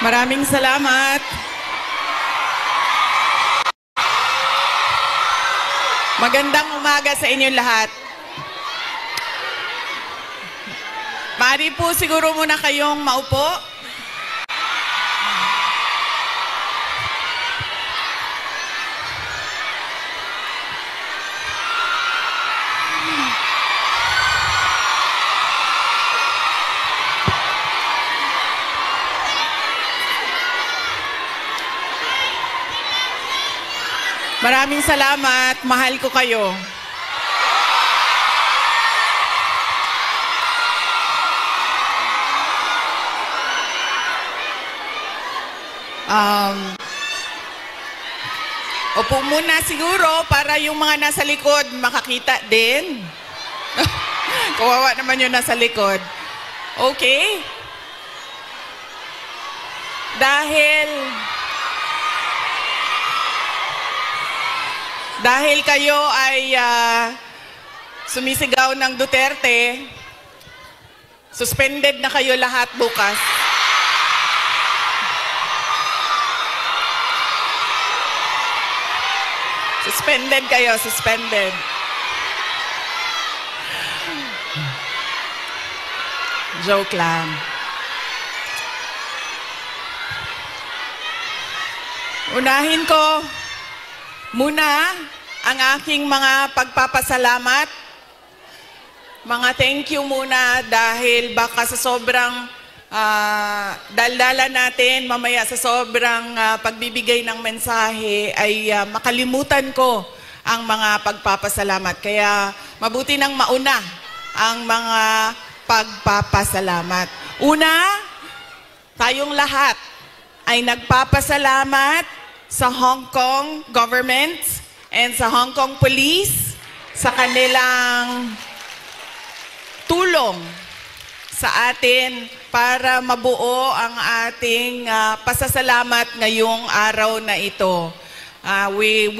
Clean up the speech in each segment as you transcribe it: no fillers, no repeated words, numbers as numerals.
Maraming salamat. Magandang umaga sa inyong lahat. Maaari po siguro muna kayong maupo. Maraming salamat. Mahal ko kayo. Upo muna siguro para yung mga nasa likod makakita din. Kawawa naman yung nasa likod. Okay? Dahil kayo ay sumisigaw ng Duterte, suspended na kayo lahat bukas. Suspended kayo, suspended. Joke lang. Unahin ko muna ang aking mga pagpapasalamat. Mga thank you muna dahil baka sa sobrang daldala natin, mamaya sa sobrang pagbibigay ng mensahe ay makalimutan ko ang mga pagpapasalamat. Kaya mabuti nang mauna ang mga pagpapasalamat. Una, tayong lahat ay nagpapasalamat sa Hong Kong government and sa Hong Kong police sa kanilang tulong sa atin para mabuo ang ating pasasalamat ngayong araw na ito. We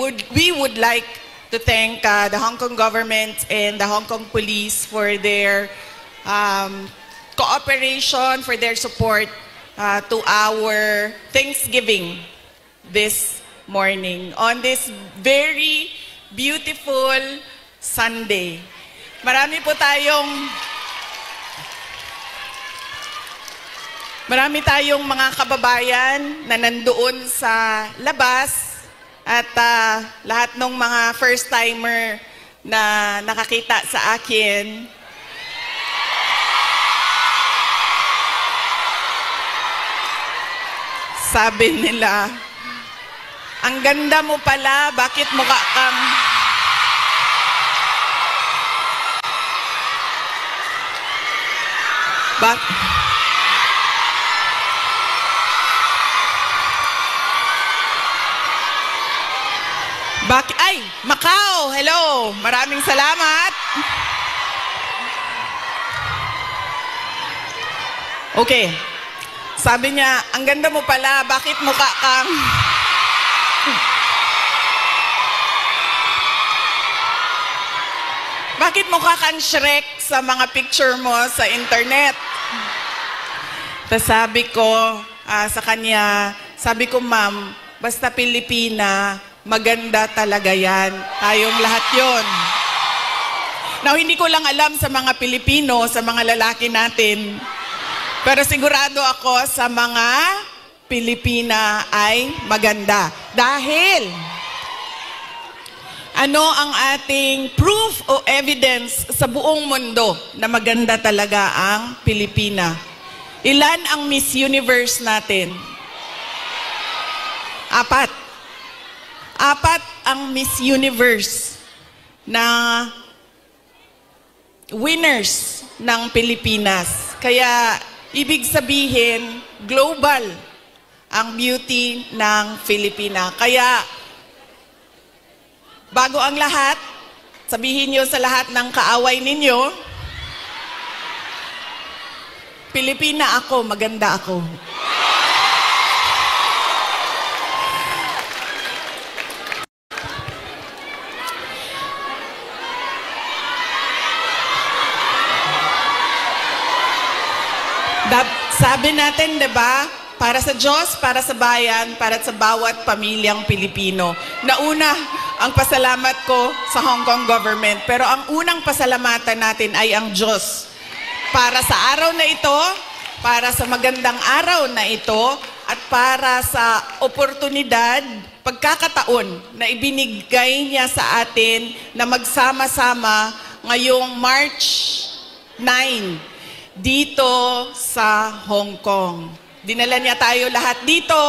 would like to thank the Hong Kong government and the Hong Kong police for their cooperation, for their support to our Thanksgiving this morning on this very beautiful Sunday. Marami tayong mga kababayan na nandoon sa labas at lahat ng mga first-timer na nakakita sa akin. Sabi nila, ang ganda mo pala, bakit mukha kang... Ay, Macau! Hello! Maraming salamat! Okay. Sabi niya, ang ganda mo pala, bakit mukha kang... Bakit mukha kang Shrek sa mga picture mo sa internet? Tapos sabi ko sa kanya, sabi ko, ma'am, basta Pilipina, maganda talaga yan. Tayong lahat yon. Now, hindi ko lang alam sa mga Pilipino, sa mga lalaki natin, pero sigurado ako sa mga Pilipina ay maganda. Dahil, ano ang ating proof o evidence sa buong mundo na maganda talaga ang Pilipina? Ilan ang Miss Universe natin? 4. 4 ang Miss Universe na winners ng Pilipinas. Kaya, ibig sabihin, global ang beauty ng Pilipina. Kaya, bago ang lahat, sabihin nyo sa lahat ng kaaway ninyo, Pilipina ako, maganda ako. Sabi natin, 'di ba? para sa Diyos, para sa bayan, para sa bawat pamilyang Pilipino. Nauna, ang pasalamat ko sa Hong Kong government, pero ang unang pasalamatan natin ay ang Diyos. Para sa araw na ito, para sa magandang araw na ito, at para sa oportunidad, pagkakataon na ibinigay niya sa atin na magsama-sama ngayong March 9 dito sa Hong Kong. Dinala niya tayo lahat dito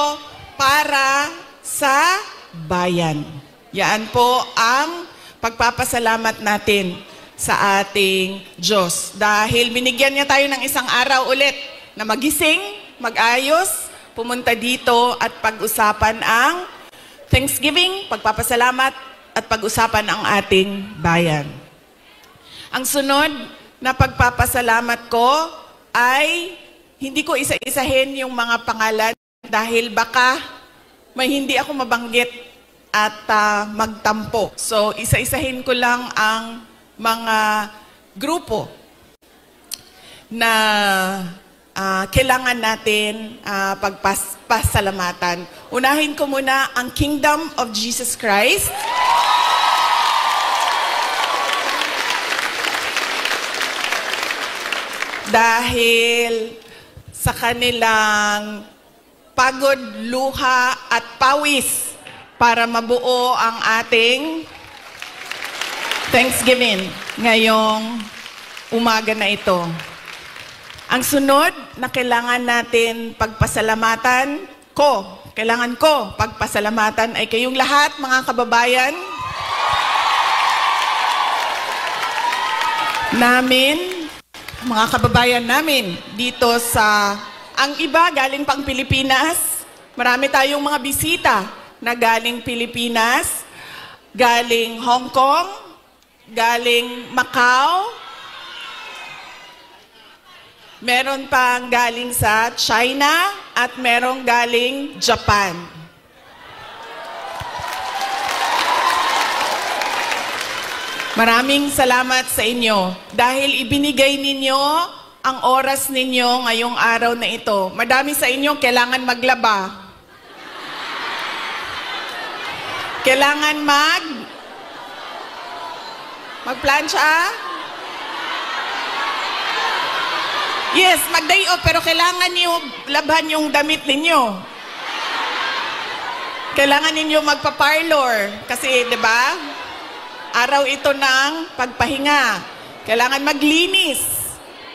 para sa bayan. Yan po ang pagpapasalamat natin sa ating Diyos. Dahil binigyan niya tayo ng isang araw ulit na magising, mag-ayos, pumunta dito at pag-usapan ang Thanksgiving, pagpapasalamat at pag-usapan ang ating bayan. Ang sunod na pagpapasalamat ko ay hindi ko isa-isahin yung mga pangalan dahil baka may hindi ako mabanggit at magtampo. So, isa-isahin ko lang ang mga grupo na kailangan natin pagpasalamatan. Unahin ko muna ang Kingdom of Jesus Christ. Dahil sa kanilang pagod, luha at pawis para mabuo ang ating Thanksgiving ngayong umaga na ito. Ang sunod na kailangan natin pagpasalamatan kailangan ko pagpasalamatan ay kayong lahat, mga kababayan namin, mga kababayan namin dito sa, ang iba galing pang Pilipinas. Marami tayong mga bisita na galing Pilipinas, galing Hong Kong, galing Macau, meron pang galing sa China, at merong galing Japan. Maraming salamat sa inyo dahil ibinigay ninyo ang oras ninyo ngayong araw na ito. Madami sa inyo kailangan maglaba. Kailangan magplansya? Yes, mag-day off, pero kailangan niyo labhan yung damit ninyo. Kailangan ninyo magpa-parlor kasi, 'di ba? Araw ito ng pagpahinga. Kailangan maglinis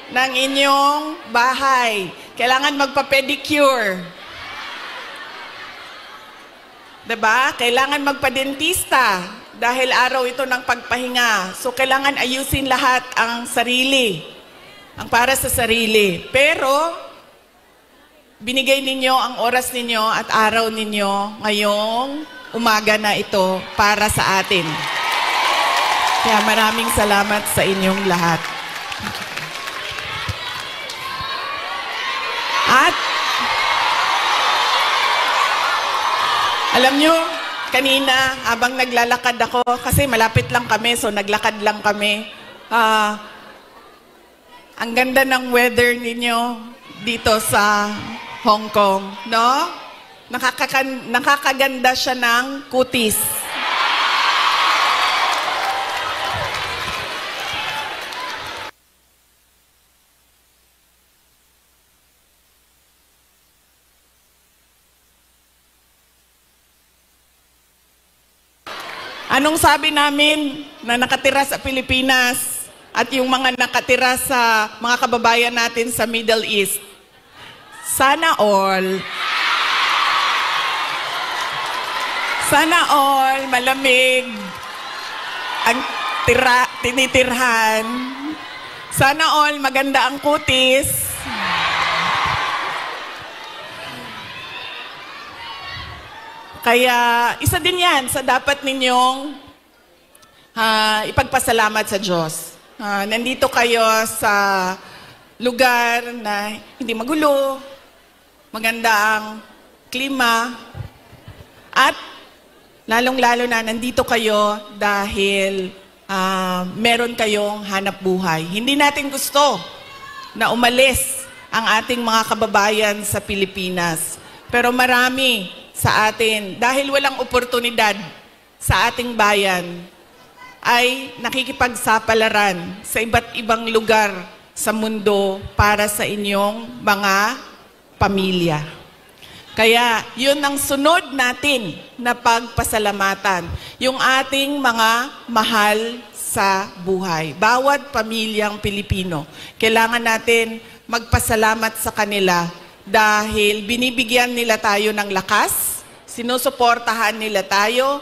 ng inyong bahay. Kailangan magpa-pedicure. Diba? Kailangan magpa-dentista dahil araw ito ng pagpahinga. So, kailangan ayusin lahat ang sarili. Ang para sa sarili. Pero, binigay ninyo ang oras ninyo at araw ninyo ngayong umaga na ito para sa atin. Kaya maraming salamat sa inyong lahat. At alam nyo, kanina habang naglalakad ako, kasi malapit lang kami, so naglakad lang kami. Ang ganda ng weather ninyo dito sa Hong Kong, no? Nakakaganda siya ng kutis. Anong sabi namin na nakatira sa Pilipinas at yung mga nakatira sa mga kababayan natin sa Middle East? Sana all malamig ang tinitirhan. Sana all maganda ang kutis. Kaya isa din yan sa dapat ninyong ipagpasalamat sa Diyos. Nandito kayo sa lugar na hindi magulo, maganda ang klima, at lalong-lalo na nandito kayo dahil meron kayong hanap buhay. Hindi natin gusto na umalis ang ating mga kababayan sa Pilipinas. Pero marami sa atin, dahil walang oportunidad sa ating bayan, ay nakikipagsapalaran sa iba't ibang lugar sa mundo para sa inyong mga pamilya. Kaya yun ang sunod natin na pagpasalamatan, yung ating mga mahal sa buhay. Bawat pamilyang Pilipino, kailangan natin magpasalamat sa kanila dahil binibigyan nila tayo ng lakas, sinusuportahan nila tayo,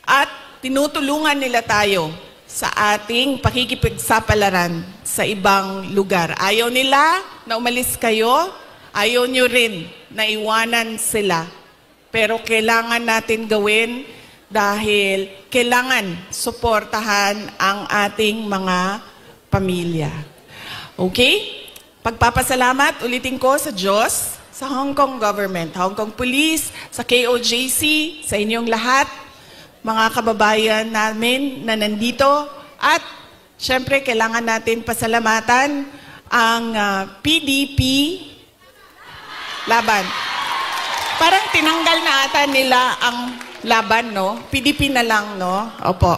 at tinutulungan nila tayo sa ating pakikipagsapalaran sa ibang lugar. Ayaw nila na umalis kayo, ayaw nyo rin na iwanan sila. Pero kailangan natin gawin dahil kailangan suportahan ang ating mga pamilya. Okay? Pagpapasalamat ulitin ko sa Diyos, sa Hong Kong government, Hong Kong Police, sa KOJC, sa inyong lahat, mga kababayan namin na nandito, at syempre kailangan natin pasalamatan ang PDP Laban. Parang tinanggal na ata nila ang laban, no? PDP na lang, no? Opo.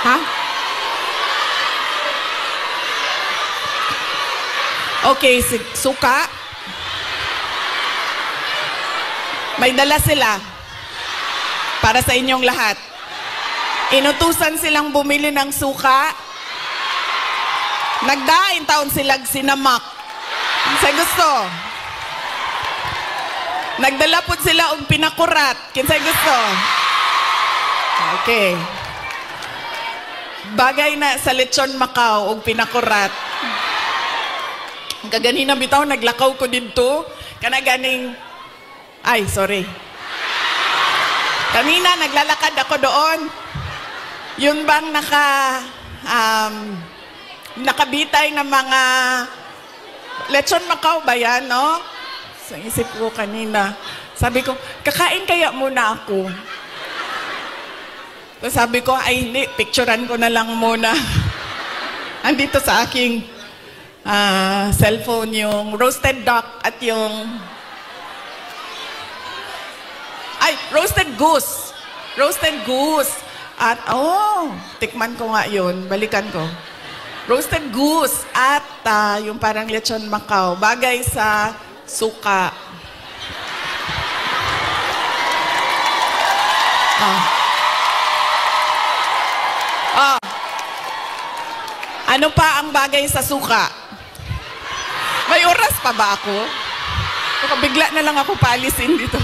Ha? Okay, suka. May dala sila para sa inyong lahat. Inutusan silang bumili ng suka. Nagdain taon silang sinamak. Sa gusto. Nagdala po sila og pinakurat. Kinsay gusto. Okay. Bagay na sa lechon Macau og pinakurat. Kaganina bitaw naglakaw ko dito. Kana ganing ay, sorry. Kanina naglalakad ako doon. Yun bang nakabitay ng mga lechon Macau ba yan, no? Sa isip ko kanina. Sabi ko, kakain kaya muna ako. So sabi ko, ay hindi, picturean ko na lang muna. Andito sa aking cellphone yung roasted duck at yung roasted goose. Roasted goose. At, tikman ko nga yun. Balikan ko. Roasted goose at yung parang lechon Macau. Bagay sa suka. Ano pa ang bagay sa suka? May oras pa ba ako? Bigla na lang ako paalisin dito.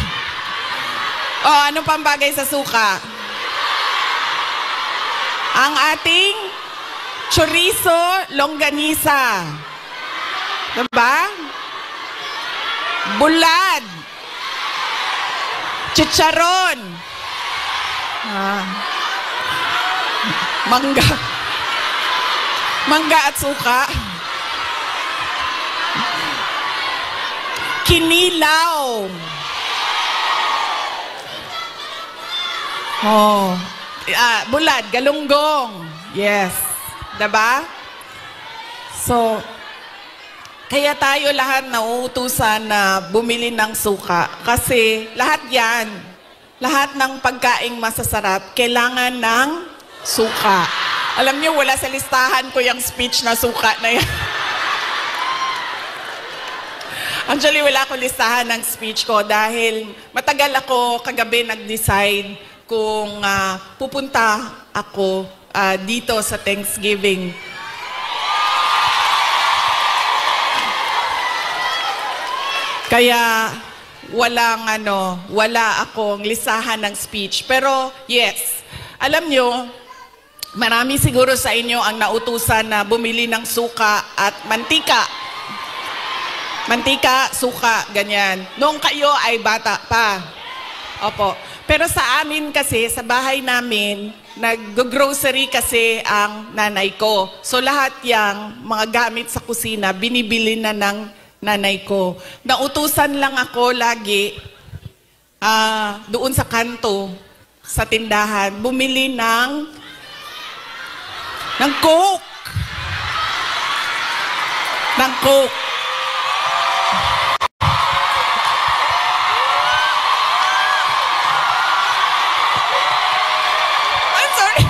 Ano pa ang bagay sa suka? Ang ating chorizo longganisa. Diba? Bulad. Chicharon. Mangga. Mangga at suka. Kinilaw. Bulad, galunggong. Yes. Diba? So, kaya tayo lahat nauutusan na bumili ng suka. Kasi lahat yan, lahat ng pagkaing masasarap, kailangan ng suka. Alam niyo, wala sa listahan ko yung speech na suka na yan. Actually, wala ko listahan ng speech ko dahil matagal ako kagabi nag-decide kung pupunta ako dito sa Thanksgiving. Kaya wala akong listahan ng speech. Pero yes, alam nyo, marami siguro sa inyo ang nautusan na bumili ng suka at mantika. Mantika, suka, ganyan. Noong kayo ay bata pa. Opo. Pero sa amin kasi, sa bahay namin, nag-grocery kasi ang nanay ko. So lahat yang mga gamit sa kusina, binibili na ng nanay ko. Nautusan lang ako lagi doon sa kanto, sa tindahan, bumili ng Ng Coke. Ng Coke. I'm sorry.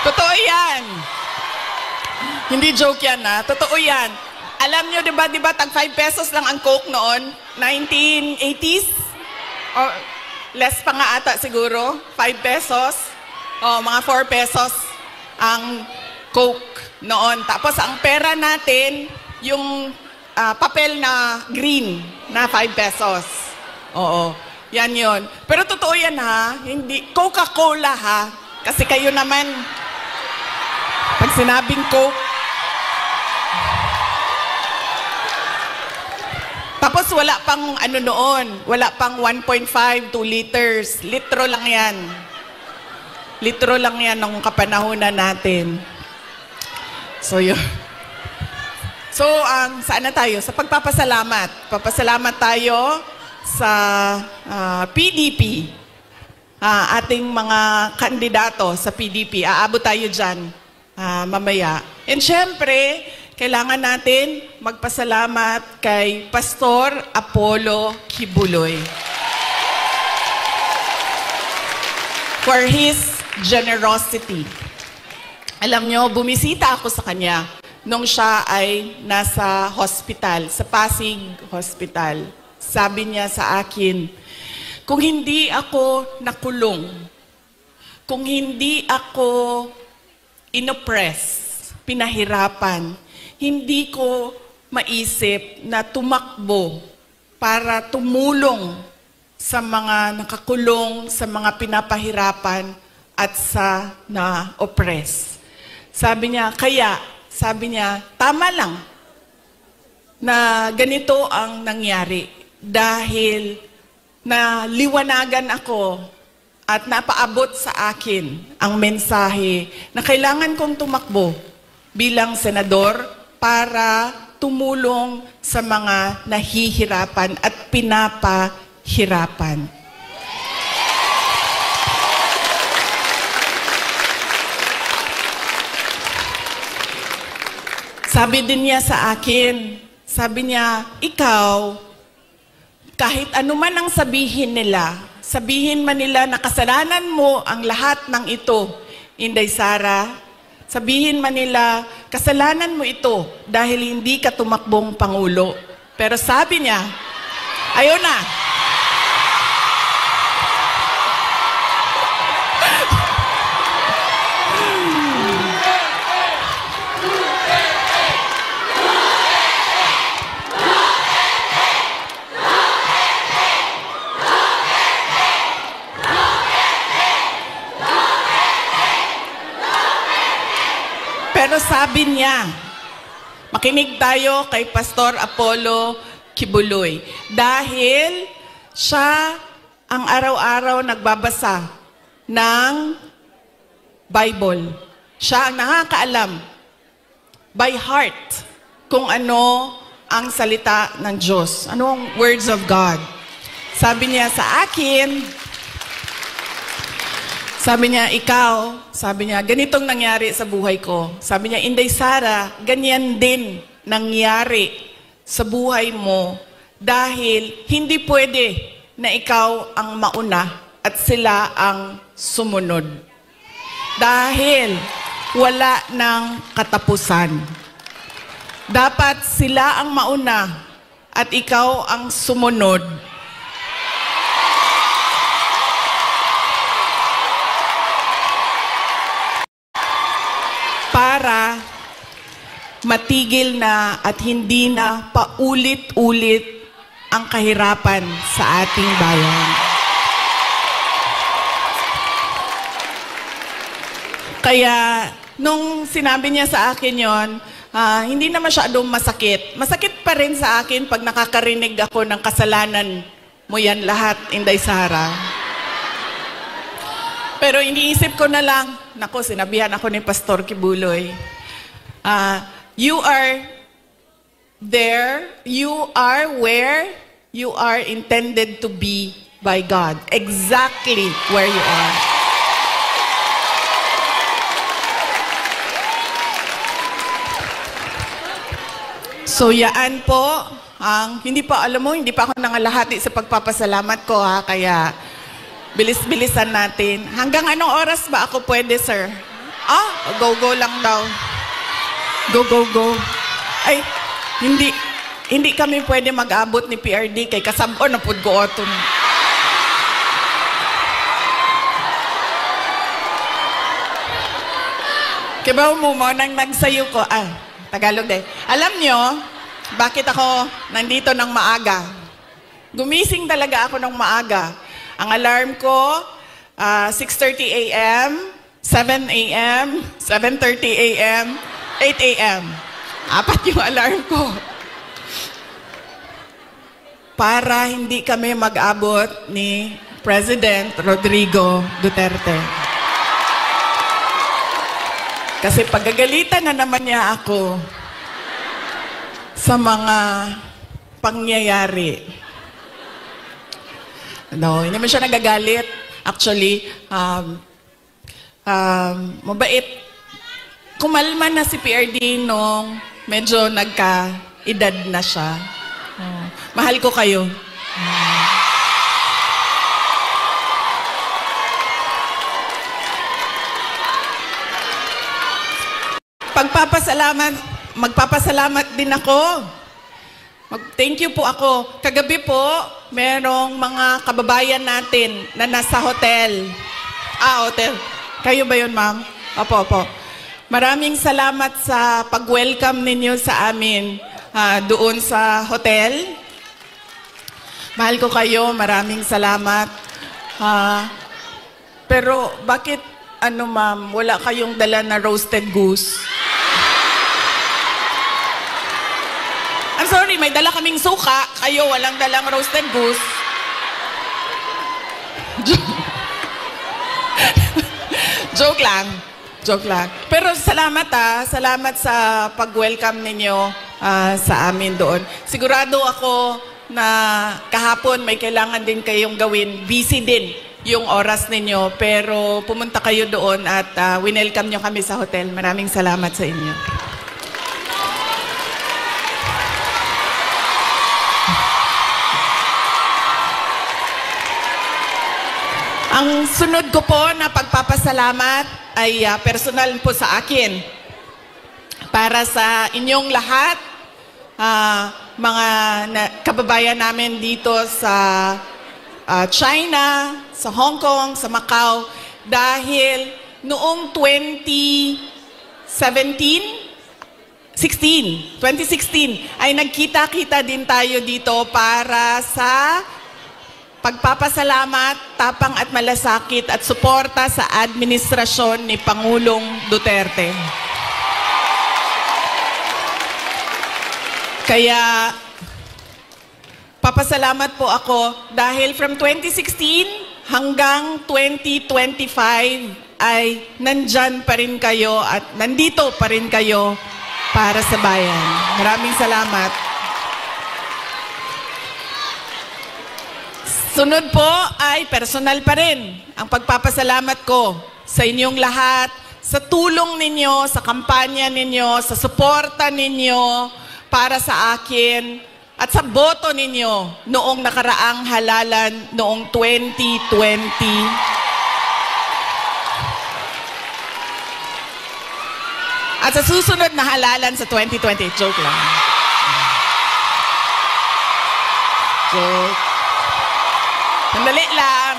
Totoo yan. Hindi joke yan, ha? Totoo yan. Alam nyo, di ba, tag 5 pesos lang ang Coke noon? 1980s? Or less pa nga ata siguro? 5 pesos? O, mga 4 pesos ang Coke noon. Tapos, ang pera natin, yung papel na green na 5 pesos. Oo, yan yon. Pero totoo yan, ha? Hindi, Coca-Cola, ha? Kasi kayo naman, pag sinabing Coke, tapos wala pang ano noon, wala pang 1.5, 2 liters. Litro lang yan. Litro lang yan nung kapanahunan natin. So yun. So, saan na tayo? Sa pagpapasalamat. Papasalamat tayo sa PDP. Ating mga kandidato sa PDP. Aabot tayo dyan mamaya. And syempre, kailangan natin magpasalamat kay Pastor Apollo Kibuloy for his generosity. Alam nyo, bumisita ako sa kanya nung siya ay nasa hospital, sa Pasig Hospital. Sabi niya sa akin, kung hindi ako nakulong, kung hindi ako inoppress, pinahirapan, hindi ko maisip na tumakbo para tumulong sa mga nakakulong, sa mga pinapahirapan at sa na-oppress. Sabi niya, tama lang na ganito ang nangyari dahil naliwanagan ako at napaabot sa akin ang mensahe na kailangan kong tumakbo bilang senador para tumulong sa mga nahihirapan at pinapahirapan. Sabi din niya sa akin, sabi niya, ikaw, kahit anuman ang sabihin man nila na kasalanan mo ang lahat ng ito, Inday Sara, sabihin man nila, kasalanan mo ito dahil hindi ka tumakbong Pangulo. Pero sabi niya, ayun na. Pero sabi niya, makinig tayo kay Pastor Apollo Kibuloy. Dahil siya ang araw-araw nagbabasa ng Bible. Siya ang nakakaalam by heart kung ano ang salita ng Diyos. Anong words of God. Sabi niya sa akin, sabi niya, ganitong nangyari sa buhay ko. Sabi niya, Inday Sara, ganyan din nangyari sa buhay mo dahil hindi pwede na ikaw ang mauna at sila ang sumunod. Dahil wala ng katapusan. Dapat sila ang mauna at ikaw ang sumunod. Para matigil na at hindi na paulit-ulit ang kahirapan sa ating bayan. Kaya, nung sinabi niya sa akin yon, hindi na masyadong masakit. Masakit pa rin sa akin pag nakakarinig ako ng kasalanan mo yan lahat, Inday Sara. Pero iniisip ko na lang, nako, sinabihan ako ni Pastor Kibuloy, you are there, you are where you are intended to be by God, exactly where you are. So yaan po, hindi pa, alam mo, hindi pa ako nangalahati sa pagpapasalamat ko ha, kaya bilis-bilisan natin. Hanggang anong oras ba ako pwede, sir? Go lang daw. Go. Ay, hindi kami pwede mag-abot ni PRD kay kasabon na pud ko oton. Kibaw mo nang nagsayo ko, Tagalog din. Alam nyo, bakit ako nandito ng maaga? Gumising talaga ako ng maaga. Ang alarm ko, 6:30 a.m., 7 a.m., 7:30 a.m., 8 a.m. 4 yung alarm ko. Para hindi kami mag-abot ni President Rodrigo Duterte. Kasi pagagalitan na naman niya ako sa mga pangyayari. No, hindi naman siya nagagalit. Actually, mabait. Kumalma na si PRD nung medyo nagka-edad na siya. Mahal ko kayo. Magpapasalamat din ako. Thank you po ako. Kagabi po, merong mga kababayan natin na nasa hotel. Hotel. Kayo ba yun, ma'am? Opo. Maraming salamat sa pag-welcome ninyo sa amin doon sa hotel. Mahal ko kayo. Maraming salamat. Pero bakit, ma'am, wala kayong dala na roasted goose? I'm sorry, may dala kaming suka. Kayo, walang dalang roasted goose. Joke lang. Pero salamat Salamat sa pag-welcome ninyo sa amin doon. Sigurado ako na kahapon may kailangan din kayong gawin. Busy din yung oras ninyo. Pero pumunta kayo doon at winelcome nyo kami sa hotel. Maraming salamat sa inyo. Ang sunod ko po na pagpapasalamat ay personal po sa akin. Para sa inyong lahat, mga kababayan namin dito sa China, sa Hong Kong, sa Macau, dahil noong 2016 ay nagkita-kita din tayo dito para sa pagpapasalamat, tapang at malasakit at suporta sa administrasyon ni Pangulong Duterte. Kaya, papasalamat po ako dahil from 2016 hanggang 2025 ay nandyan pa rin kayo at nandito pa rin kayo para sa bayan. Maraming salamat. Sunod po ay personal pa rin ang pagpapasalamat ko sa inyong lahat, sa tulong ninyo, sa kampanya ninyo, sa suporta ninyo para sa akin at sa boto ninyo noong nakaraang halalan noong 2020. At sa susunod na halalan sa 2020. Joke lang. Joke. Sandali lang.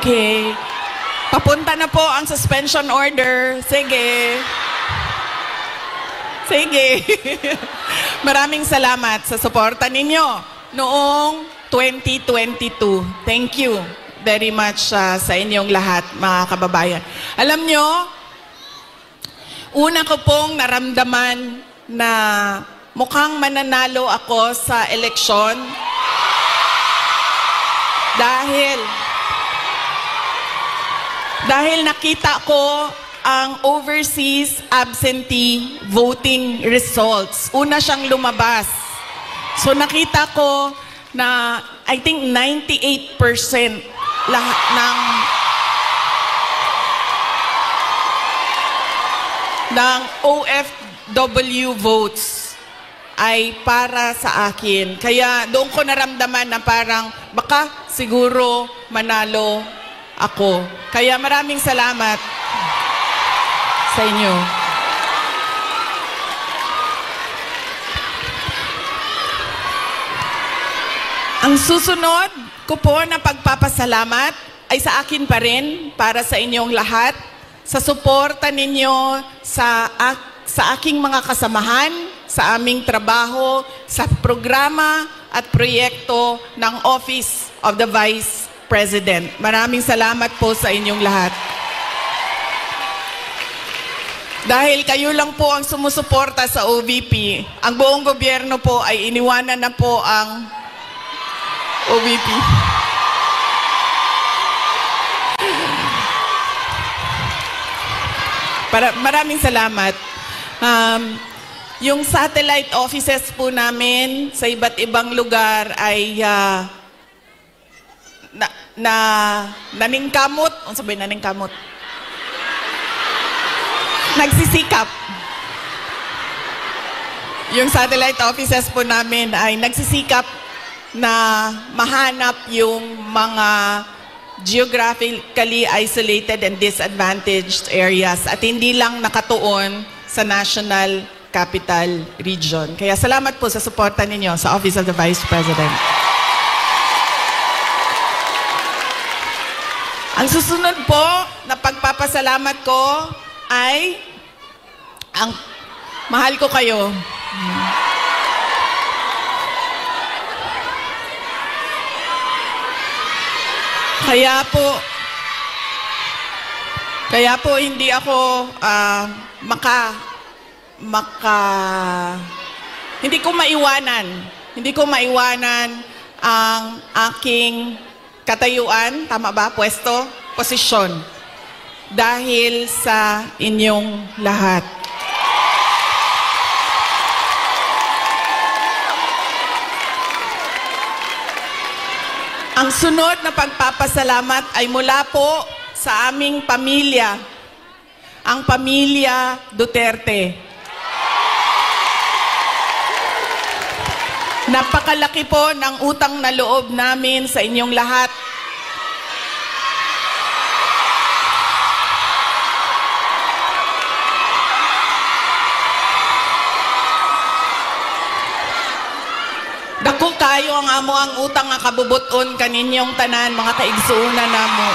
Okay. Papunta na po ang suspension order. Sige. Sige. Maraming salamat sa suporta ninyo noong 2022. Thank you very much sa inyong lahat, mga kababayan. Alam nyo, una ko pong naramdaman na mukhang mananalo ako sa eleksyon dahil nakita ko ang overseas absentee voting results. Una siyang lumabas. So nakita ko na I think 98% lahat ng OFW votes ay para sa akin. Kaya doon ko naramdaman na parang baka siguro manalo ako. Kaya maraming salamat sa inyo. Ang susunod ko po na pagpapasalamat ay sa akin pa rin, para sa inyong lahat, sa suporta ninyo sa aking mga kasamahan, sa aming trabaho, sa programa at proyekto ng Office of the Vice President. Maraming salamat po sa inyong lahat. Dahil kayo lang po ang sumusuporta sa OVP, ang buong gobyerno po ay iniwanan na po ang OVP. Maraming salamat. Yung satellite offices po namin sa iba't ibang lugar ay naningkamot. Ano sabihin naningkamot? Nagsisikap. Yung satellite offices po namin ay nagsisikap na mahanap yung mga geographically isolated and disadvantaged areas at hindi lang nakatuon sa National Capital Region. Kaya salamat po sa suporta ninyo sa Office of the Vice President. Ang susunod po na pagpapasalamat ko ay ang mahal ko kayo. Kaya po hindi ako hindi ko maiwanan ang aking katayuan, tama ba? Pwesto, posisyon, dahil sa inyong lahat. Ang sunod na pagpapasalamat ay mula po sa aming pamilya, ang pamilya Duterte. Napakalaki po ng utang na loob namin sa inyong lahat. Dako kayo ang amo ang utang nga kabubuton kaninyong tanan, mga kaigsuunan namo.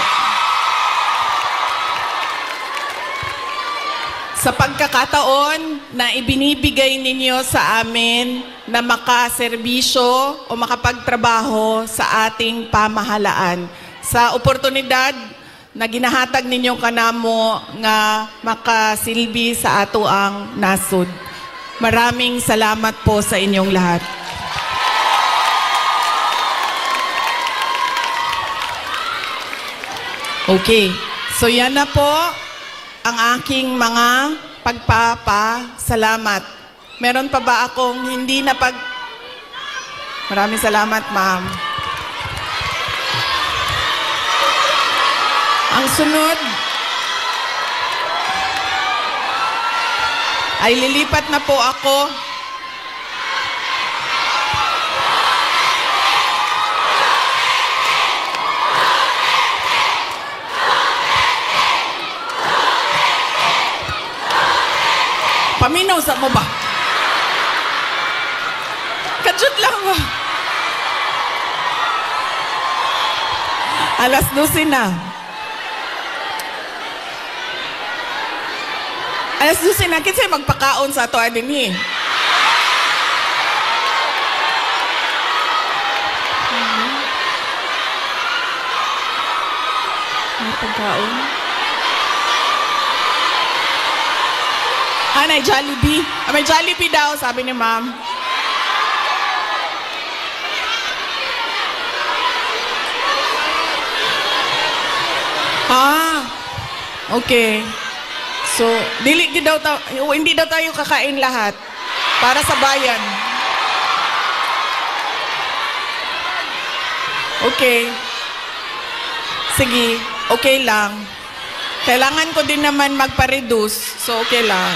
Sa pagkakataon na ibinibigay ninyo sa amin na makaserbisyo o makapagtrabaho sa ating pamahalaan. Sa oportunidad na ginahatag ninyo kanamo nga makasilbi sa ato ang nasod. Maraming salamat po sa inyong lahat. Okay, so yan na po ang aking mga pagpapasalamat. Meron pa ba akong hindi na Maraming salamat, ma'am. Ang sunod ay lilipat na po ako paminaw sa mo ba? Kadyot lang ba? Alas 12 na. Alas 12 na, kasi magpakaon sa ato din eh. May pagkaon? May Jollibee. May Jollibee daw, sabi ni ma'am. Okay. So, hindi daw tayo kakain lahat para sa bayan. Okay. Sige, okay lang. Kailangan ko din naman magpa-reduce, so okay lang.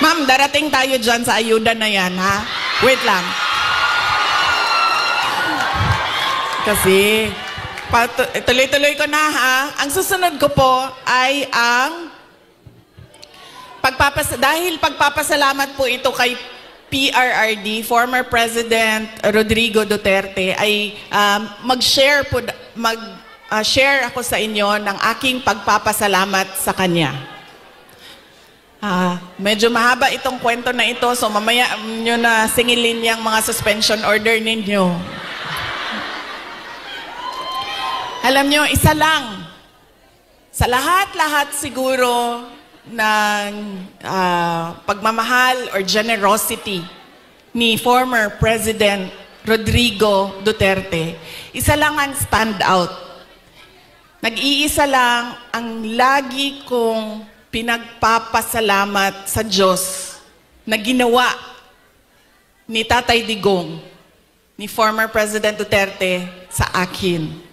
Ma'am, darating tayo dyan sa ayuda na yan, ha? Wait lang. Kasi, tuloy-tuloy ko na, ha? Ang susunod ko po ay ang dahil pagpapasalamat po ito kay PRRD, former President Rodrigo Duterte, ay mag-share ako sa inyo ng aking pagpapasalamat sa kanya. Medyo mahaba itong kwento na ito, so mamaya nyo na singilin yung mga suspension order ninyo. Alam nyo, isa lang. Sa lahat-lahat siguro ng pagmamahal or generosity ni former President Rodrigo Duterte, isa lang ang stand out. Nag-iisa lang ang lagi kong pinagpapasalamat sa Diyos na ginawa ni Tatay Digong, ni former President Duterte sa akin.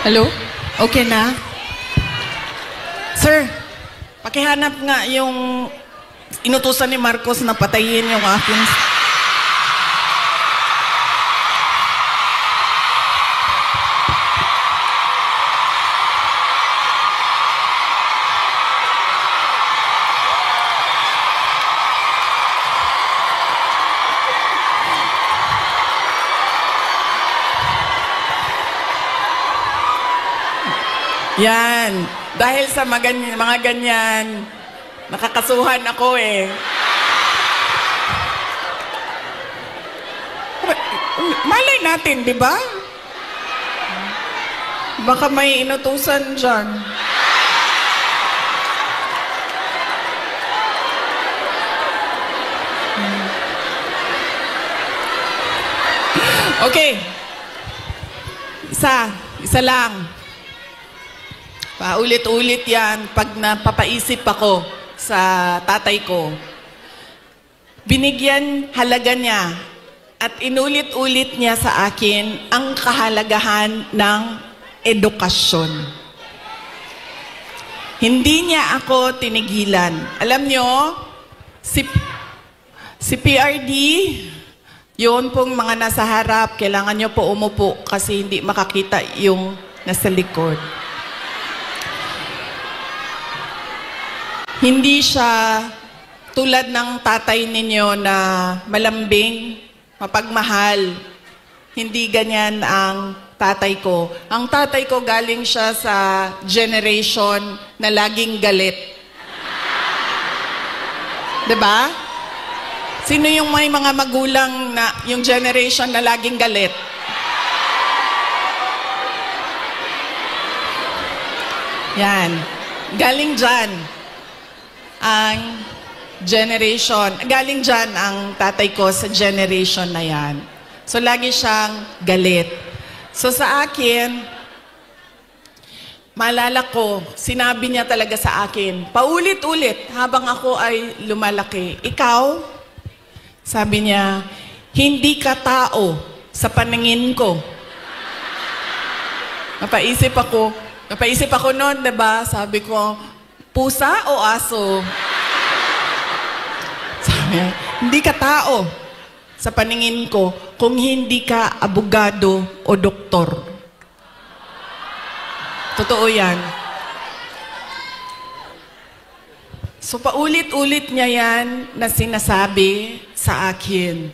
Hello? Okay na? Sir, pakihanap nga yung inutusan ni Marcos na patayin yung akin. Yan. Dahil sa mga ganyan, nakakasuhan ako eh. Malay natin, di ba? Baka may inutusan dyan. Okay. Isa lang. Paulit-ulit yan pag napapaisip ako sa tatay ko. Binigyan halaga niya at inulit-ulit niya sa akin ang kahalagahan ng edukasyon. Hindi niya ako tinigilan. Alam nyo, si PRD, yun pong mga nasa harap, kailangan nyo po umupo kasi hindi makakita yung nasa likod. Hindi siya tulad ng tatay ninyo na malambing, mapagmahal. Hindi ganyan ang tatay ko. Ang tatay ko galing siya sa generation na laging galit. Diba? Sino yung may mga magulang na yung generation na laging galit? Yan. Galing dyan ang generation. Galing dyan ang tatay ko sa generation na yan. So, lagi siyang galit. So, sa akin, maalala ko, sinabi niya talaga sa akin, paulit-ulit habang ako ay lumalaki. Ikaw, sabi niya, hindi ka tao sa paningin ko. Napaisip ako noon, diba? Sabi ko, pusa o aso? Sabi, hindi ka tao sa paningin ko kung hindi ka abogado o doktor. Totoo yan. So, paulit-ulit niya yan na sinasabi sa akin.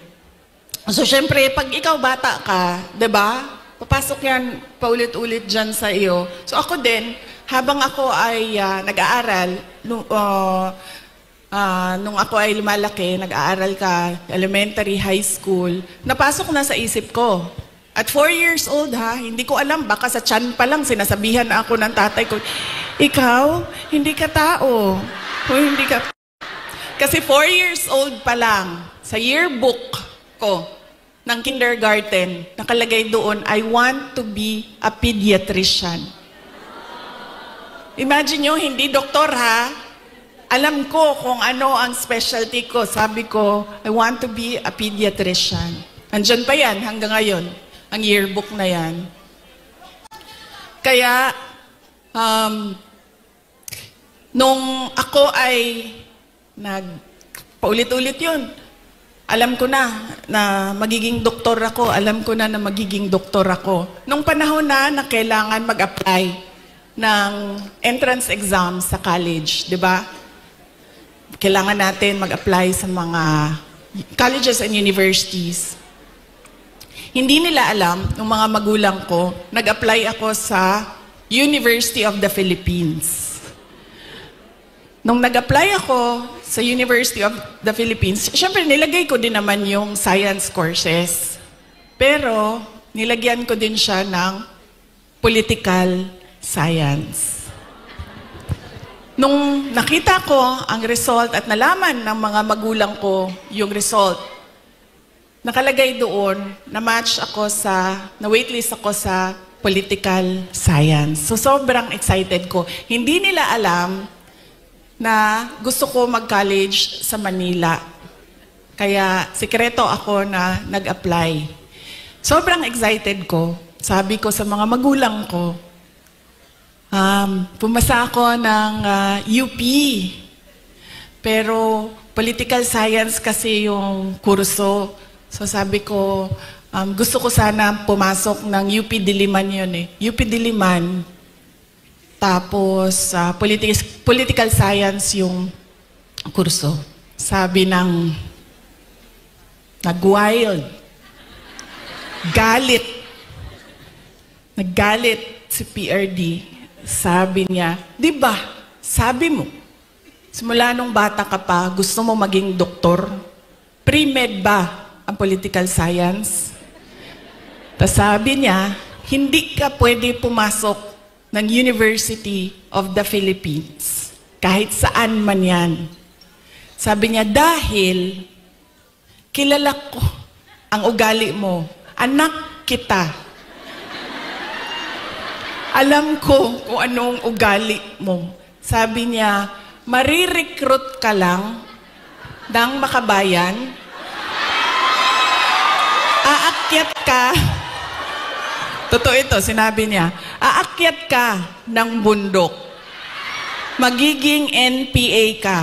So, syempre, pag ikaw bata ka, diba? Papasok yan paulit-ulit dyan sa iyo. So, ako din, habang ako ay nag-aaral, nung ako ay lumalaki, nag-aaral ka, elementary, high school, napasok na sa isip ko. At 4 years old hindi ko alam, baka sa tiyan pa lang sinasabihan na ako ng tatay ko, ikaw, hindi ka tao. O hindi ka... Kasi 4 years old pa lang, sa yearbook ko ng kindergarten, nakalagay doon, I want to be a pediatrician. Imagine nyo, hindi doktor Alam ko kung ano ang specialty ko. Sabi ko, I want to be a pediatrician. Andyan pa yan hanggang ngayon, ang yearbook na yan. Kaya, nung ako ay paulit-ulit yun, alam ko na magiging doktor ako. Alam ko na magiging doktor ako. Nung panahon na kailangan mag-apply ng entrance exam sa college, di ba? Kailangan natin mag-apply sa mga colleges and universities. Hindi nila alam, ng mga magulang ko, nag-apply ako sa University of the Philippines. Nung nag-apply ako sa University of the Philippines, syempre nilagay ko din naman yung science courses. Pero nilagyan ko din siya ng political science. Nung nakita ko ang result at nalaman ng mga magulang ko yung result, nakalagay doon, na-waitlist ako sa political science. So sobrang excited ko. Hindi nila alam na gusto ko mag-college sa Manila. Kaya sikreto ako na nag-apply. Sobrang excited ko. Sabi ko sa mga magulang ko, pumasa ako ng UP. Pero political science kasi yung kurso. So sabi ko, gusto ko sana pumasok ng UP Diliman yun UP Diliman. Tapos political science yung kurso. Sabi ng nag-wild. Naggalit si PRD. Sabi niya, di ba, sabi mo, simula nung bata ka pa, gusto mo maging doktor? Pre-med ba ang political science? Tapos sabi niya, hindi ka pwede pumasok ng University of the Philippines. Kahit saan man yan. Sabi niya, dahil kilala ko ang ugali mo. Anak kita. Alam ko kung anong ugali mo. Sabi niya, marirecruit ka lang ng makabayan. Aakyat ka. Totoo ito, sinabi niya. Aakyat ka ng bundok. Magiging NPA ka.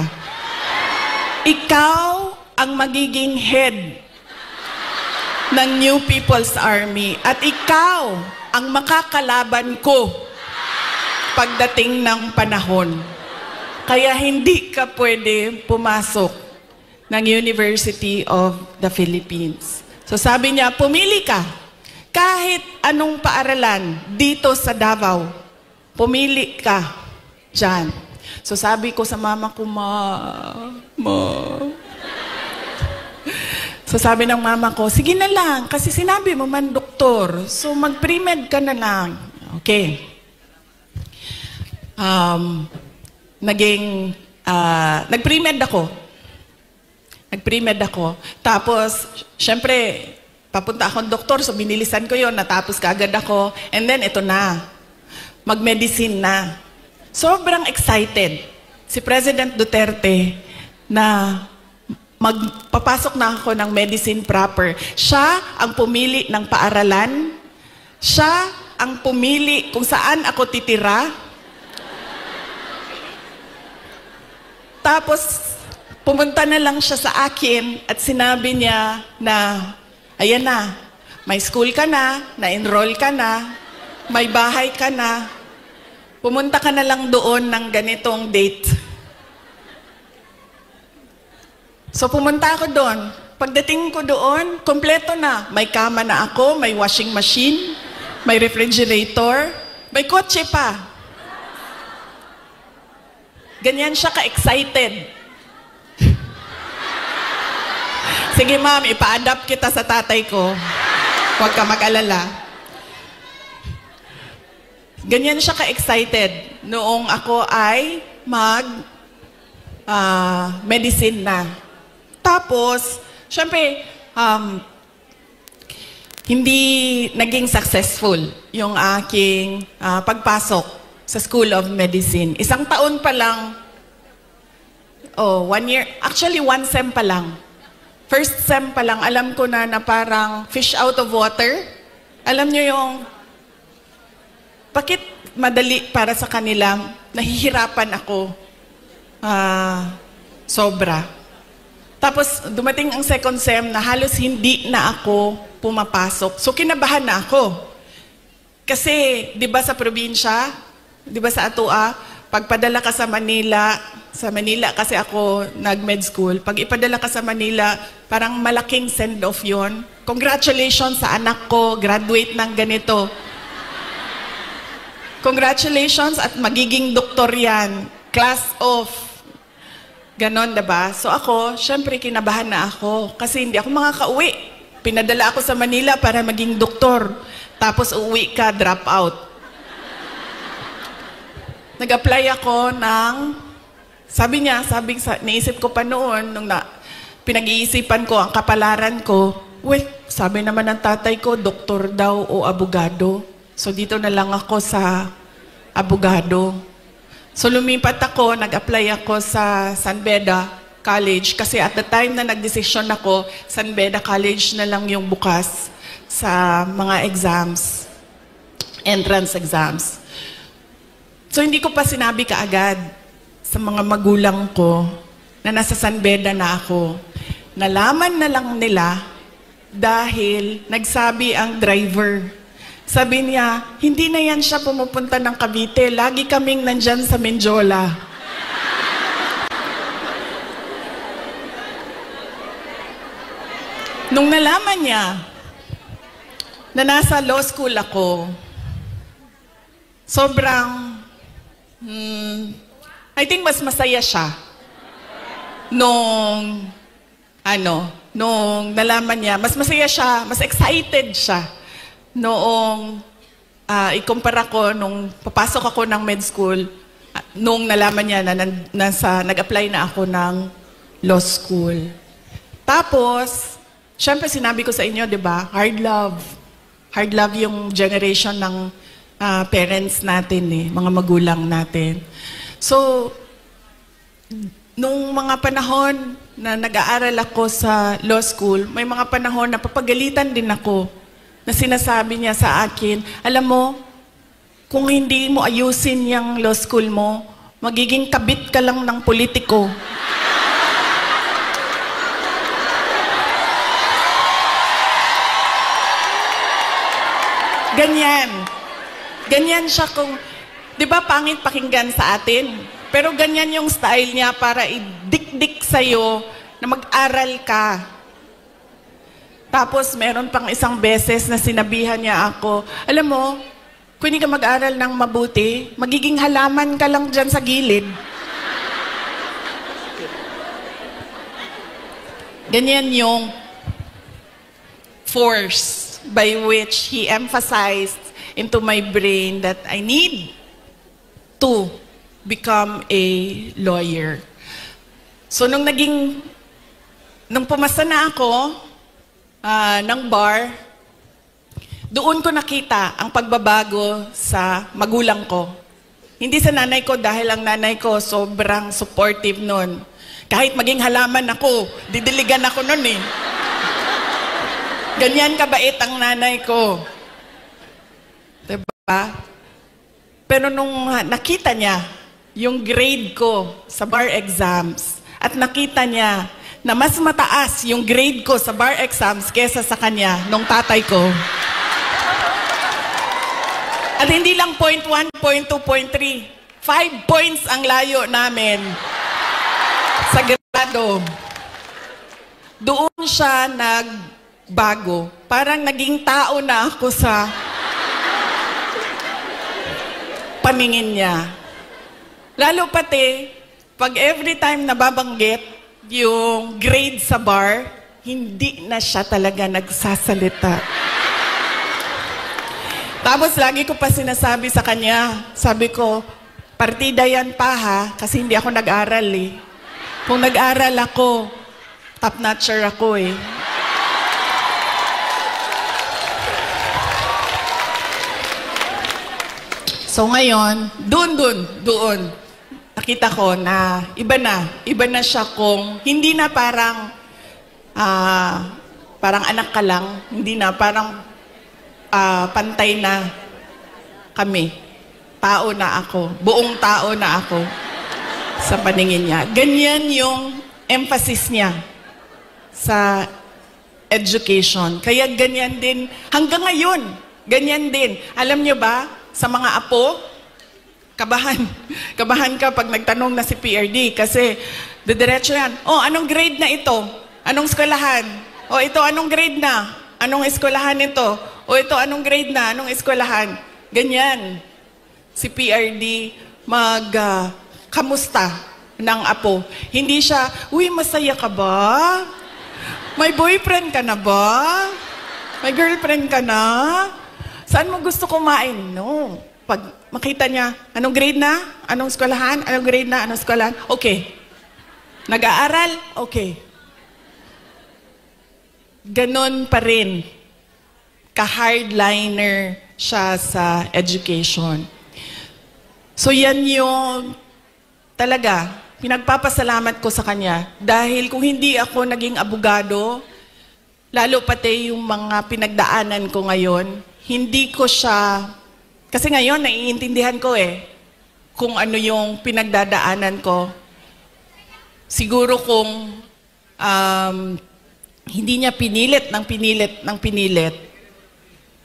Ikaw ang magiging head ng New People's Army. At ikaw ang makakalaban ko pagdating ng panahon. Kaya hindi ka pwede pumasok ng University of the Philippines. So sabi niya, pumili ka. Kahit anong paaralan dito sa Davao, pumili ka dyan. So sabi ko sa mama ko, Ma. So sabi ng mama ko, sige na lang, kasi sinabi mo man doktor. So mag-pre-med ka na lang. Okay. nag-pre-med ako. Nag-pre-med ako. Tapos, syempre, papunta akong doktor, so binilisan ko yon, natapos kaagad ako. And then, ito na. Mag-medicine na. Sobrang excited si President Duterte na magpapasok na ako ng medicine proper. Siya ang pumili ng paaralan. Siya ang pumili kung saan ako titira. Tapos, pumunta na lang siya sa akin at sinabi niya na, ayan na, may school ka na-enroll ka na, may bahay ka na, pumunta ka na lang doon ng ganitong date. So pumunta ako doon. Pagdating ko doon, kompleto na. May kama na ako, may washing machine, may refrigerator, may kotse pa. Ganyan siya ka-excited. Sige ma'am, ipa-adapt kita sa tatay ko. Huwag ka mag-alala. Ganyan siya ka-excited noong ako ay medicine na. Tapos, syempre, hindi naging successful yung aking pagpasok sa School of Medicine. 1 taon pa lang, 1 year, actually 1 sem pa lang. First sem pa lang, alam ko na parang fish out of water. Alam nyo yung, bakit madali para sa kanila, nahihirapan ako. Sobra. Tapos dumating ang second sem na halos hindi na ako pumapasok. So kinabahan na ako. Kasi, di ba sa probinsya, di ba sa Atua, pagpadala ka sa Manila kasi ako nag-med school, pag ipadala ka sa Manila, parang malaking send-off yon. Congratulations sa anak ko, graduate ng ganito. Congratulations at magiging doktor yan. Class off. Ganon, diba? So ako, syempre kinabahan na ako kasi hindi ako makakauwi. Pinadala ako sa Manila para maging doktor. Tapos uuwi ka, drop out. Nag-apply ako ng, naisip ko pa noon, nung pinag-iisipan ko ang kapalaran ko, sabi naman ng tatay ko, doktor daw o abogado. So dito na lang ako sa abogado. So lumipat ako, nag-apply ako sa San Beda College kasi at the time na nagdesisyon ako, San Beda College na lang yung bukas sa mga exams, entrance exams. So hindi ko pa sinabi kaagad sa mga magulang ko na nasa San Beda na ako. Nalaman na lang nila dahil nagsabi ang driver. Sabi niya, hindi na yan siya pumupunta ng Cavite. Lagi kaming nandyan sa Menjola. Nung nalaman niya na nasa law school ako, sobrang, I think mas masaya siya. Nung nalaman niya, mas masaya siya, mas excited siya. Noong ikumpara ko, nung papasok ako ng med school, nung nalaman niya na nag-apply na ako ng law school. Tapos, syempre sinabi ko sa inyo, di ba, hard love. Hard love yung generation ng parents natin, mga magulang natin. So, nung mga panahon na nag-aaral ako sa law school, may mga panahon na papagalitan din ako na sinasabi niya sa akin, alam mo, kung hindi mo ayusin yung law school mo, magiging kabit ka lang ng politiko. Ganyan. Ganyan siya kung, di ba pangit pakinggan sa atin? Pero ganyan yung style niya para idikdik sa'yo na mag-aral ka. Tapos, meron pang isang beses na sinabihan niya ako, alam mo, kung hindi ka mag-aral ng mabuti, magiging halaman ka lang dyan sa gilid. Ganyan yung force by which he emphasized into my brain that I need to become a lawyer. So nung pumasa na ako ng bar, doon ko nakita ang pagbabago sa magulang ko. Hindi sa nanay ko dahil ang nanay ko sobrang supportive nun. Kahit maging halaman ako, didiligan ako nun eh. Ganyan kabait ang nanay ko. Diba? Pero nung nakita niya yung grade ko sa bar exams at nakita niya na mas mataas yung grade ko sa bar exams kesa sa kanya nung tatay ko. At hindi lang 0.1, 0.2, 0.3. 5 points ang layo namin sa grado. Doon siya nagbago. Parang naging tao na ako sa paningin niya. Lalo pati, pag every time nababanggit yung grade sa bar, hindi na siya talaga nagsasalita. Tapos lagi ko pa sinasabi sa kanya, sabi ko, partida yan pa ha, kasi hindi ako nag-aral eh. Kung nag-aral ako, top-notcher ako eh. So ngayon, doon, nakita ko na iba na siya kung hindi na parang anak ka lang, hindi na parang pantay na kami. Tao na ako, buong tao na ako sa paningin niya. Ganyan yung emphasis niya sa education. Kaya ganyan din, hanggang ngayon, ganyan din. Alam niyo ba, sa mga apo, kabahan ka pag nagtanong na si PRD kasi didiretso yan. Oh, anong grade na ito? Anong eskwelahan? Oh, ito anong grade na? Anong eskwelahan ito? O ito anong grade na? Anong eskwelahan? Ganyan. Si PRD kamusta ng apo. Hindi siya, uy, masaya ka ba? May boyfriend ka na ba? May girlfriend ka na? Saan mo gusto kumain? No. Pag makita niya, anong grade na? Anong eskwelahan? Anong grade na? Anong eskwelahan? Okay. Nag-aaral? Okay. Ganon pa rin. Ka-hardliner siya sa education. So yan yung talaga, pinagpapasalamat ko sa kanya. Dahil kung hindi ako naging abogado, lalo pati yung mga pinagdaanan ko ngayon, hindi ko siya, kasi ngayon naiintindihan ko kung ano yung pinagdadaanan ko. Siguro kung hindi niya pinilit,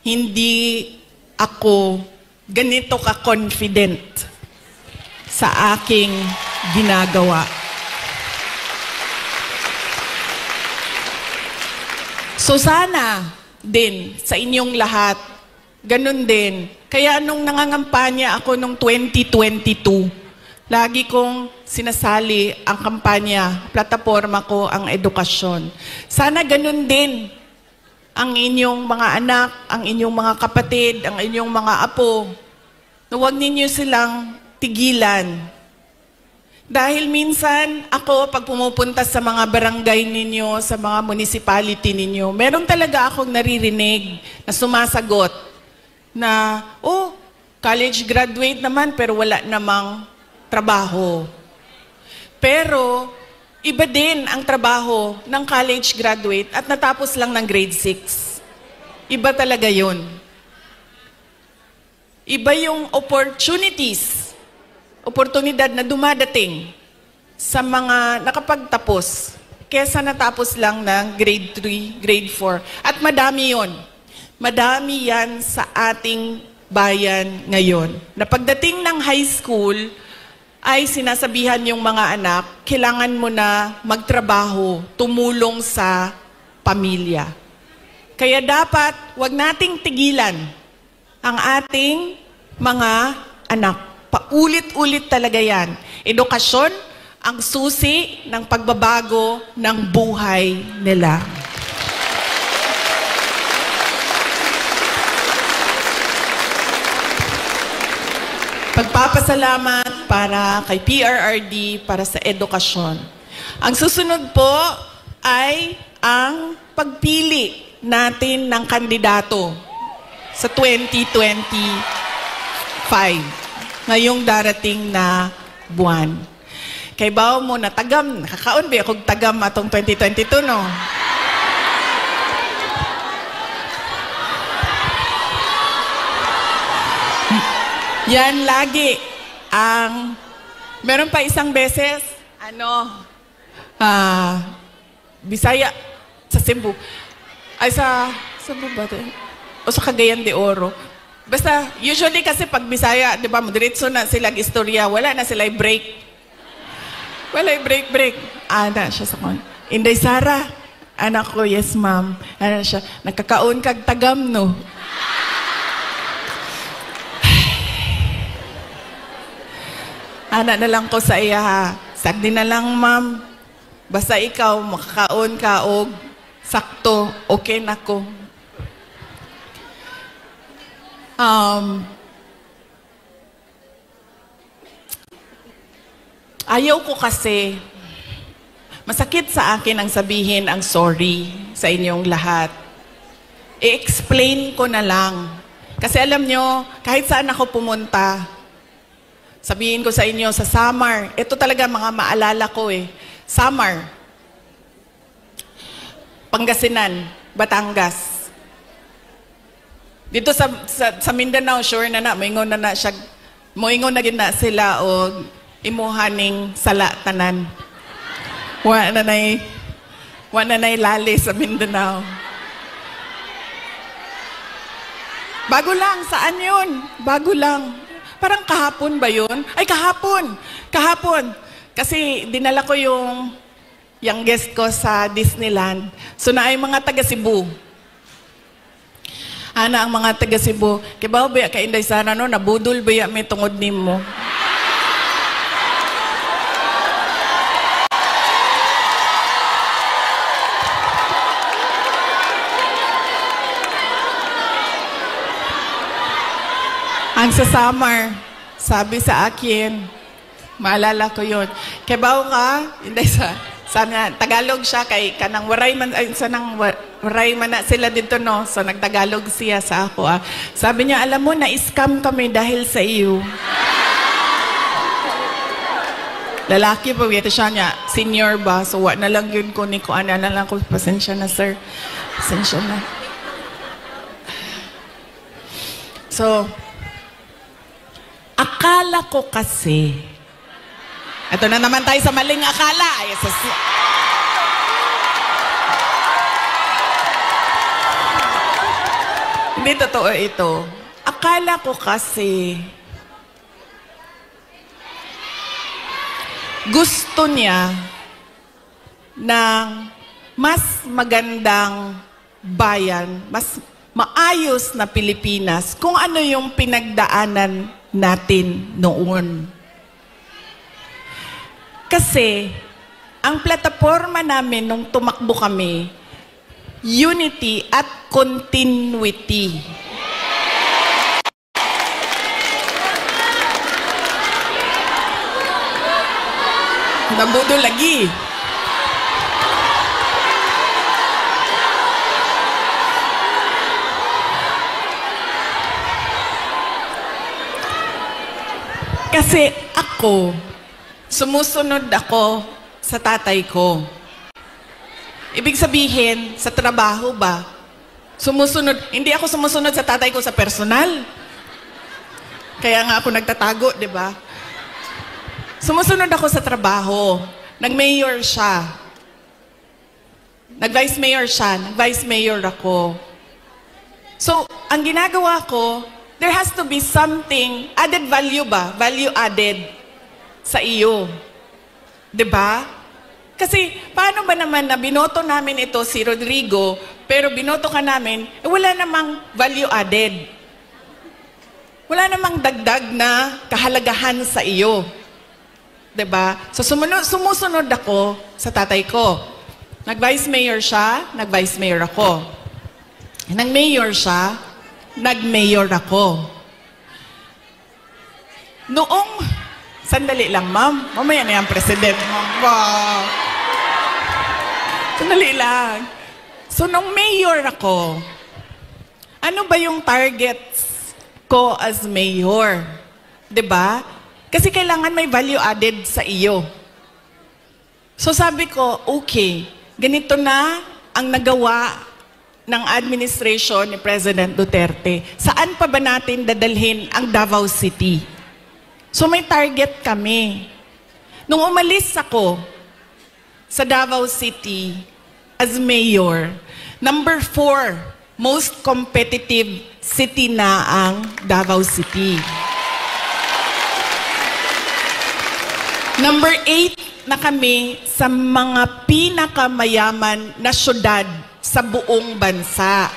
hindi ako ganito ka-confident sa aking ginagawa. So sana din sa inyong lahat, ganun din. Kaya nung nangangampanya ako nung 2022, lagi kong sinasali ang kampanya, plataforma ko ang edukasyon. Sana ganun din ang inyong mga anak, ang inyong mga kapatid, ang inyong mga apo. Na huwag ninyo silang tigilan. Dahil minsan, ako, pag pumupunta sa mga barangay ninyo, sa mga municipality ninyo, meron talaga akong naririnig na sumasagot na, oh, college graduate naman pero wala namang trabaho. Pero, iba din ang trabaho ng college graduate at natapos lang ng grade 6. Iba talaga yun. Iba yung oportunidad na dumadating sa mga nakapagtapos kesa natapos lang ng grade 3, grade 4. At madami yun. Madami yan sa ating bayan ngayon. Na pagdating ng high school, ay sinasabihan yung mga anak, kailangan mo na magtrabaho, tumulong sa pamilya. Kaya dapat, wag nating tigilan ang ating mga anak. Paulit-ulit talaga yan. Edukasyon ang susi ng pagbabago ng buhay nila. Pagpapasalamat, para kay PRRD para sa edukasyon. Ang susunod po ay ang pagpili natin ng kandidato sa 2025, ngayong darating na buwan. Kay bao mo na tagam, nakakaon ba akong tagam atong 2022, no? Yan lagi ang, meron pa isang beses, Bisaya, sa Cebu. Ay, sa Cebu ba ito? O sa Cagayan de Oro. Basta, usually kasi pag Bisaya, di ba, diretso na sila istorya, wala na sila break. Wala break. Ana siya sa kon. Inday Sara, anak ko, yes ma'am. Ano siya, nakakaon kag tagam, no? Ana na lang ko sa iya, ha. Sagdi na lang, ma'am. Basta ikaw, makakaon ka o sakto, okay na ko. Ayaw ko kasi, masakit sa akin ang sabihin ang sorry sa inyong lahat. I-explain ko na lang. Kasi alam nyo, kahit saan ako pumunta, sabihin ko sa inyo, sa Samar, ito talaga mga maalala ko eh. Samar, Pangasinan, Batangas. Dito sa Mindanao, sure na moingon na siya, moingon na gina sila o imuhaning sala tanan. Wa na nay lali sa Mindanao. Bago lang, saan yun? Bago lang. Parang kahapon ba yun? Ay, kahapon. Kasi dinala ko yung guest ko sa Disneyland. So na ay mga taga Cebu. Ana ang mga taga Cebu. Kibaw ba ka Inday Sara no? Nabudol ba may tungod nimo? Ang sa Samar, sabi sa akin, maalala ko yun, kibaw ka, hindi sana, Tagalog siya, kay kanang waray man, ay, sanang waray man na sila dito, no? So, nagtagalog siya sa ako, ah. Sabi niya, alam mo, na-scam kami dahil sa iyo. Lalaki pa, ito siya niya, senior ba? So, na lang yun ko, Niko, na lang ko, pasensya na, sir. Pasensya na. So, akala ko kasi, ito na naman tayo sa maling akala. Hindi totoo ito. Akala ko kasi, gusto niya ng mas magandang bayan, mas maayos na Pilipinas kung ano yung pinagdaanan natin noon. Kasi, ang plataforma namin nung tumakbo kami, unity at continuity. Nabudo lagi. Kasi ako, sumusunod ako sa tatay ko. Ibig sabihin, sa trabaho ba? Sumusunod, hindi ako sumusunod sa tatay ko sa personal. Kaya nga ako nagtatago, di ba? Sumusunod ako sa trabaho. Nag-mayor siya. Nag-vice mayor siya. Nag-vice mayor ako. So, ang ginagawa ko, there has to be something, added value ba? Value added sa iyo. Diba? Kasi, paano ba naman na binoto namin ito si Rodrigo, pero binoto ka namin, wala namang value added. Wala namang dagdag na kahalagahan sa iyo. Diba? So, sumusunod ako sa tatay ko. Nag-vice mayor siya, nag-vice mayor ako. Nag-mayor siya, nag-mayor ako. Noong Sandali lang, ma'am. Mamaya na yung president. Wow. Sandali lang. So, nung mayor ako, ano ba yung targets ko as mayor? 'Di ba? Kasi kailangan may value added sa iyo. So sabi ko, okay, ganito na ang nagawa ng administration ni President Duterte. Saan pa ba natin dadalhin ang Davao City? So may target kami. Nung umalis ako sa Davao City as mayor, number 4, most competitive city na ang Davao City. Number 8 na kami sa mga pinakamayaman na syudad sa buong bansa.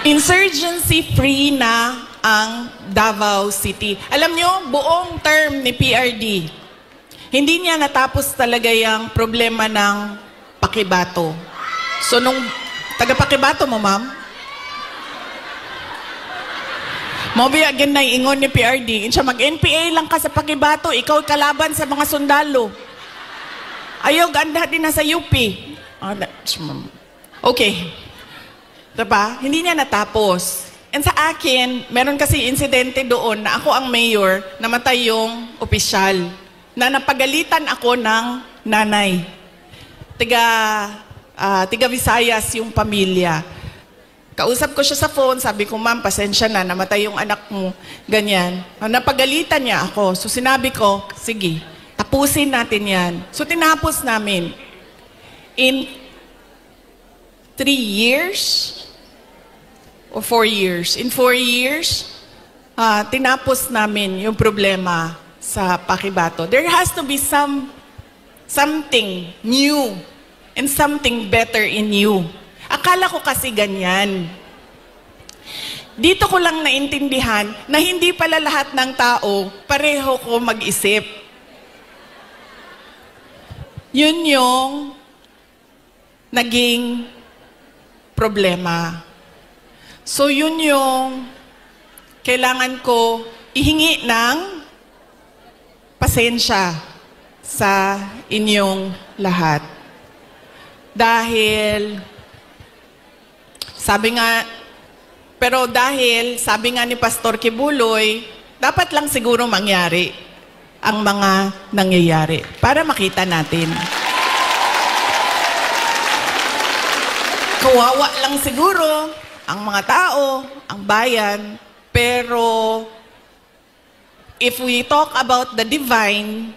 Insurgency-free na ang Davao City. Alam nyo, buong term ni PRD, hindi niya natapos talaga yung problema ng Pakibato. So, nung taga-Pakibato mo, ma'am? Mabi again na ingon ni PRD, insya mag-NPA lang ka sa Pakibato, ikaw kalaban sa mga sundalo. Ayaw, ganda din na sa UP. Okay. Diba? Hindi niya natapos. And sa akin, meron kasi insidente doon na ako ang mayor, namatay yung opisyal, na napagalitan ako ng nanay. Tiga Visayas yung pamilya. Kausap ko siya sa phone, sabi ko, ma'am, pasensya na, namatay yung anak mo, ganyan. Napagalitan niya ako. So sinabi ko, sige, tapusin natin yan. So tinapos namin. In 3 years, o 4 years, in 4 years, tinapos namin yung problema sa Pakibato. There has to be something new and something better in you. Akala ko kasi ganyan. Dito ko lang naintindihan na hindi pala lahat ng tao pareho ko mag-isip. Yun yung naging problema. So yun yung kailangan ko ihingi ng pasensya sa inyong lahat. Dahil sabi nga ni Pastor Kibuloy, dapat lang siguro mangyari ang mga nangyayari para makita natin. Kawawa lang siguro ang mga tao, ang bayan, pero if we talk about the divine,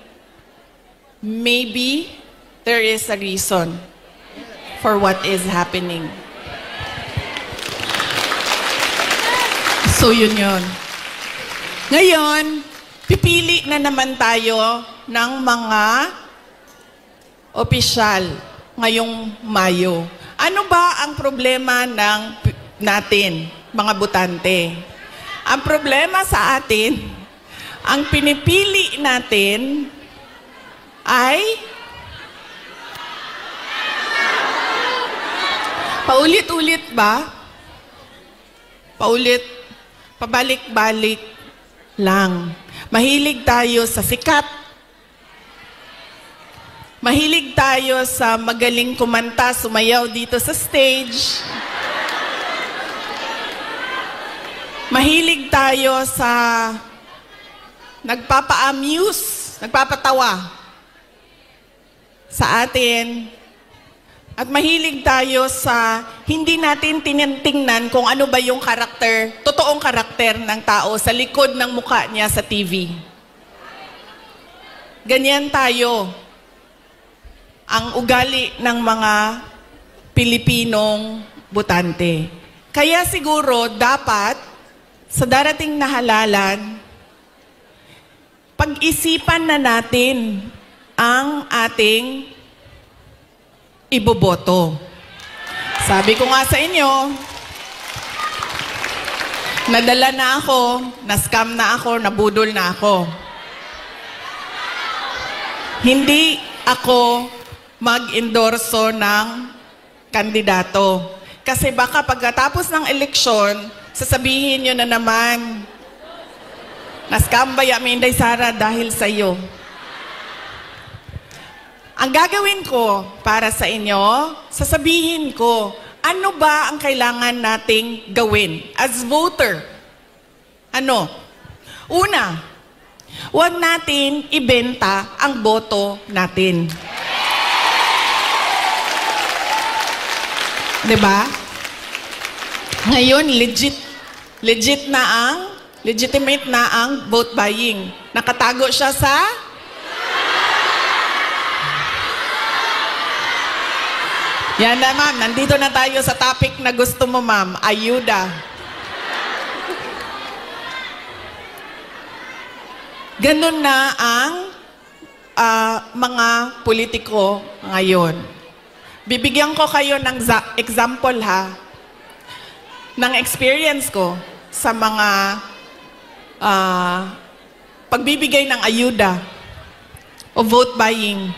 maybe there is a reason for what is happening. So yun yun. Ngayon, pipili na naman tayo ng mga opisyal ngayong Mayo. Ano ba ang problema natin, mga botante? Ang problema sa atin, ang pinipili natin ay paulit-ulit ba? Pabalik-balik lang. Mahilig tayo sa sikat. Mahilig tayo sa magaling kumanta, sumayaw dito sa stage. Mahilig tayo sa nagpapa-amuse, nagpapatawa sa atin. At mahilig tayo sa hindi natin tinitingnan kung ano ba yung karakter, totoong karakter ng tao sa likod ng mukha niya sa TV. Ganyan tayo ang ugali ng mga Pilipinong botante. Kaya siguro dapat sa darating na halalan, pag-isipan na natin ang ating iboboto. Sabi ko nga sa inyo, nadala na ako, na-scam na ako, nabudol na ako. Hindi ako mag-endorso ng kandidato. Kasi baka pagkatapos ng eleksyon, sasabihin nyo na naman, naskambay amin day Sara dahil sa iyo. Ang gagawin ko para sa inyo, sasabihin ko, ano ba ang kailangan nating gawin as voter? Ano? Una, huwag natin ibenta ang boto natin. Diba? Ngayon, legitimate na ang vote buying. Nakatago siya sa yan na, ma'am. Nandito na tayo sa topic na gusto mo, ma'am. Ayuda. Ganun na ang mga politiko ngayon. Bibigyan ko kayo ng example, ha, ng experience ko sa mga pagbibigay ng ayuda o vote buying.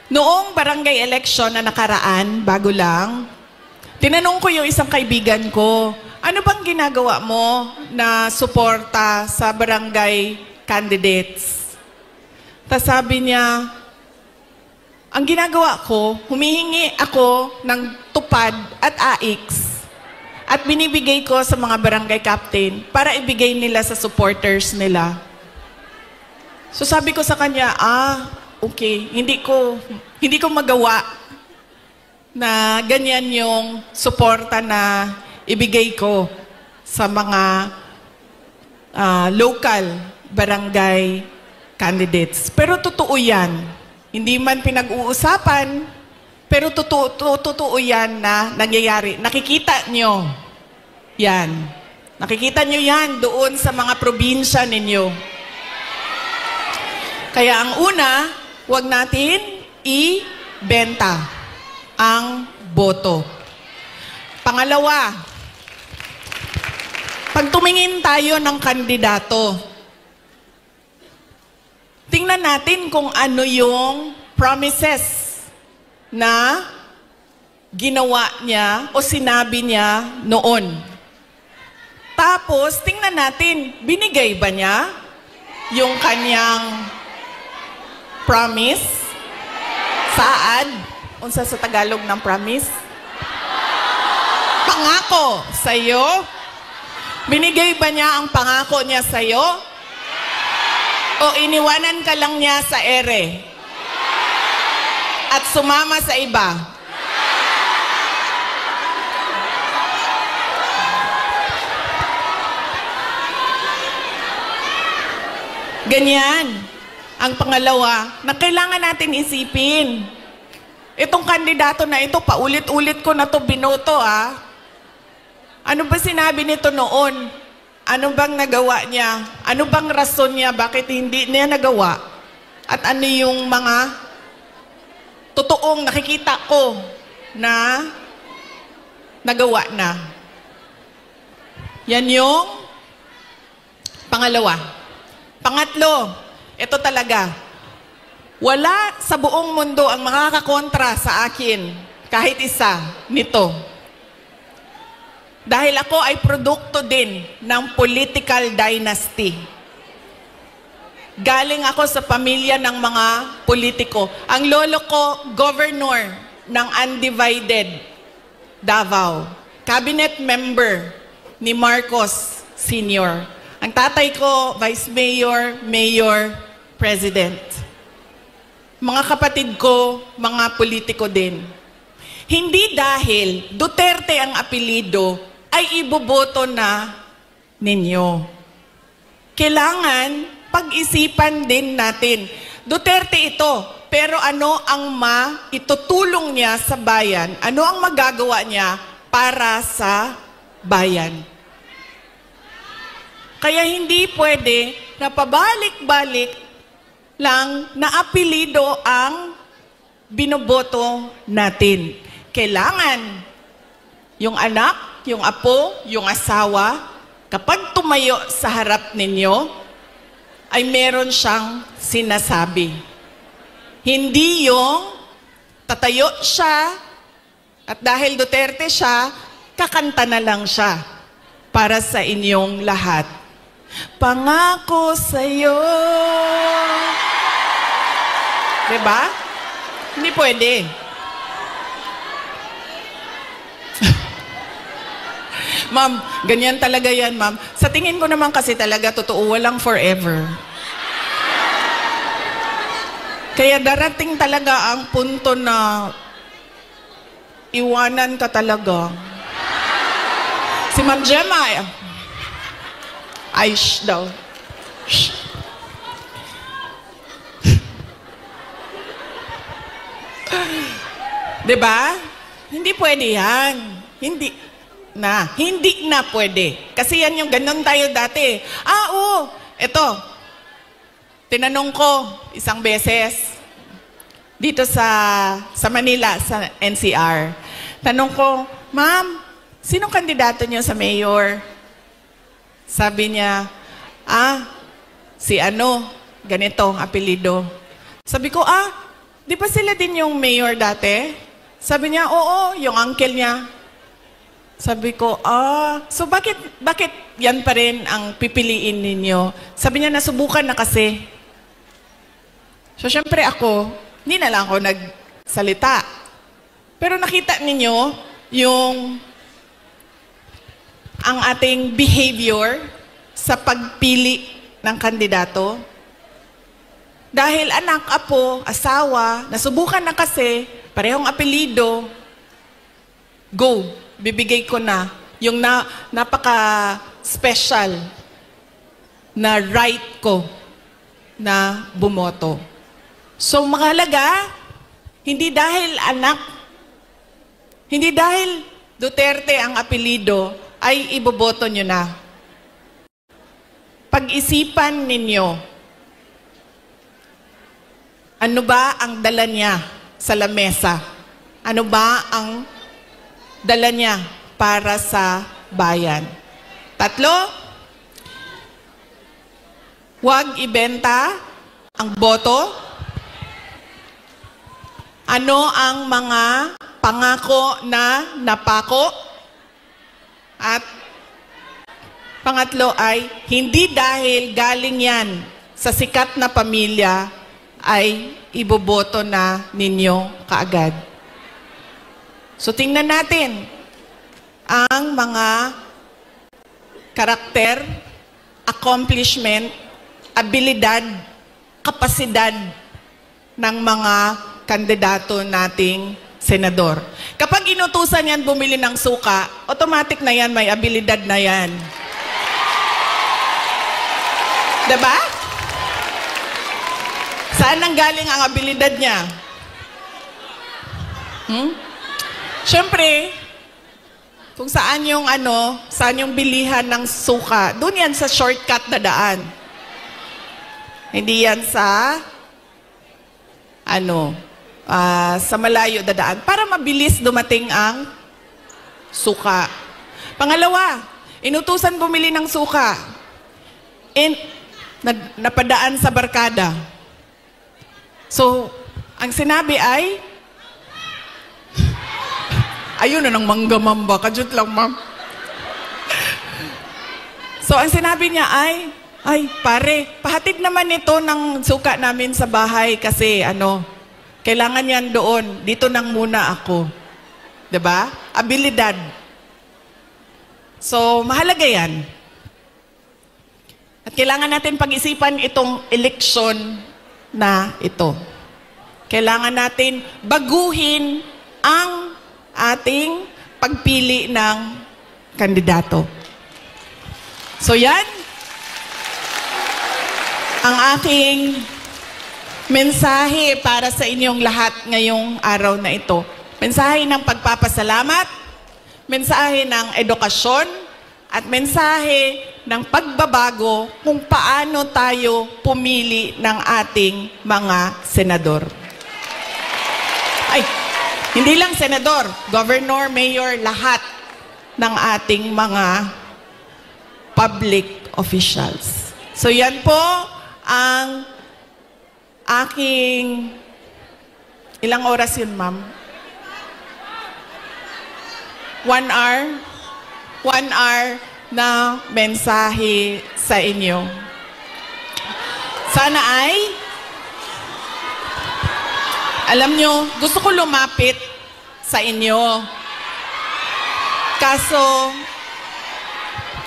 Noong barangay election na nakaraan, bago lang, tinanong ko yung isang kaibigan ko, ano bang ginagawa mo na suporta sa barangay candidates? Tapos sabi niya, ang ginagawa ko, humihingi ako ng tupad at AIX at binibigay ko sa mga barangay captain para ibigay nila sa supporters nila. So sabi ko sa kanya, okay, hindi ko magawa na ganyan yung suporta na ibigay ko sa mga local barangay candidates. Pero totoo yan. Hindi man pinag-uusapan, pero totoo yan na nangyayari. Nakikita nyo yan. Nakikita nyo yan doon sa mga probinsya ninyo. Kaya ang una, huwag natin ibenta ang boto. Pangalawa, pag tumingin tayo ng kandidato, tingnan natin kung ano yung promises na ginawa niya o sinabi niya noon. Tapos, tingnan natin, binigay ba niya yung kanyang promise? Saad? Unsa sa Tagalog ng promise? Pangako sa'yo? Binigay ba niya ang pangako niya sa'yo? O iniwanan ka lang niya sa ere? At sumama sa iba? Ganyan. Ang pangalawa, na kailangan natin isipin. Itong kandidato na ito, paulit-ulit ko na to binoto, Ano ba sinabi nito noon? Ano bang nagawa niya? Ano bang rason niya? Bakit hindi niya nagawa? At ano yung mga totoong nakikita ko na nagawa na? Yan yung pangalawa. Pangatlo, ito talaga. Wala sa buong mundo ang makakakontra sa akin, kahit isa, nito. Dahil ako ay produkto din ng political dynasty. Galing ako sa pamilya ng mga politiko. Ang lolo ko, governor ng undivided Davao. Cabinet member ni Marcos Sr. Ang tatay ko, vice mayor, mayor, president. Mga kapatid ko, mga politiko din. Hindi dahil Duterte ang apelido, ay iboboto na ninyo. Kailangan pag-isipan din natin. Duterte ito, pero ano ang maitutulong niya sa bayan? Ano ang magagawa niya para sa bayan? Kaya hindi pwede na pabalik-balik lang na apelido ang binoboto natin. Kailangan yung anak, yung apo, yung asawa, kapag tumayo sa harap ninyo, ay meron siyang sinasabi. Hindi yung tatayo siya At dahil Duterte siya, kakanta na lang siya para sa inyong lahat. Pangako sa'yo. Diba? Hindi pwede. Ma'am, ganyan talaga yan, ma'am. Sa tingin ko naman kasi talaga, totoo, walang forever. Kaya darating talaga ang punto na iwanan ka talaga. Si Ma'am Gemma, ay, shh daw. Shh. Diba? Hindi pwede yan. Hindi na pwede. Kasi yan yung ganun tayo dati. Oo, eto. Tinanong ko isang beses dito sa Manila, sa NCR. Tanong ko, Ma'am, sinong kandidato niyo sa mayor? Sabi niya, si ano, ganito ang apelido. Sabi ko, di ba sila din yung mayor dati? Sabi niya, oo, yung uncle niya. Sabi ko, so bakit yan pa rin ang pipiliin ninyo? Sabi niya, nasubukan na kasi. So, syempre ako, hindi na lang ako nagsalita. Pero nakita ninyo ang ating behavior sa pagpili ng kandidato. Dahil anak, apo, asawa, nasubukan na kasi, parehong apelido, go, bibigay ko na yung napaka-special na right ko na bumoto. So, mahalaga, hindi dahil anak, hindi dahil Duterte ang apelido, ay iboboto nyo na. Pag-isipan ninyo, ano ba ang dala niya sa lamesa? Ano ba ang dala niya para sa bayan? 3, huwag ibenta ang boto. Ano ang mga pangako na napako? At pangatlo ay, hindi dahil galing yan sa sikat na pamilya, ay iboboto na ninyo kaagad. So tingnan natin ang mga karakter, accomplishment, abilidad, kapasidad ng mga kandidato nating senador. Kapag inutusan yan bumili ng suka, automatic na yan, may abilidad na yan. Diba? Saan nanggaling ang abilidad niya? Siyempre, kung saan yung bilihan ng suka, doon yan sa shortcut na daan. Hindi yan sa sa malayo dadaan para mabilis dumating ang suka. Pangalawa, inutusan bumili ng suka. Napadaan sa barkada. So, ang sinabi ay, ayun na ng manggamamba, kadyot lang, ma'am. So, ang sinabi niya ay, pare, pahatid naman ito ng suka namin sa bahay kasi kailangan yan doon. Dito nang muna ako. Diba? Abilidad. So, mahalaga yan. At kailangan natin pag-isipan itong eleksyon na ito. Kailangan natin baguhin ang ating pagpili ng kandidato. So, yan ang aking mensahe para sa inyong lahat ngayong araw na ito. Mensahe ng pagpapasalamat, mensahe ng edukasyon, at mensahe ng pagbabago kung paano tayo pumili ng ating mga senador. Hindi lang senador, governor, mayor, lahat ng ating mga public officials. So yan po ang aking, ilang oras yun, ma'am? 1 hour na mensahe sa inyo. Sana ay, alam nyo, gusto ko lumapit sa inyo.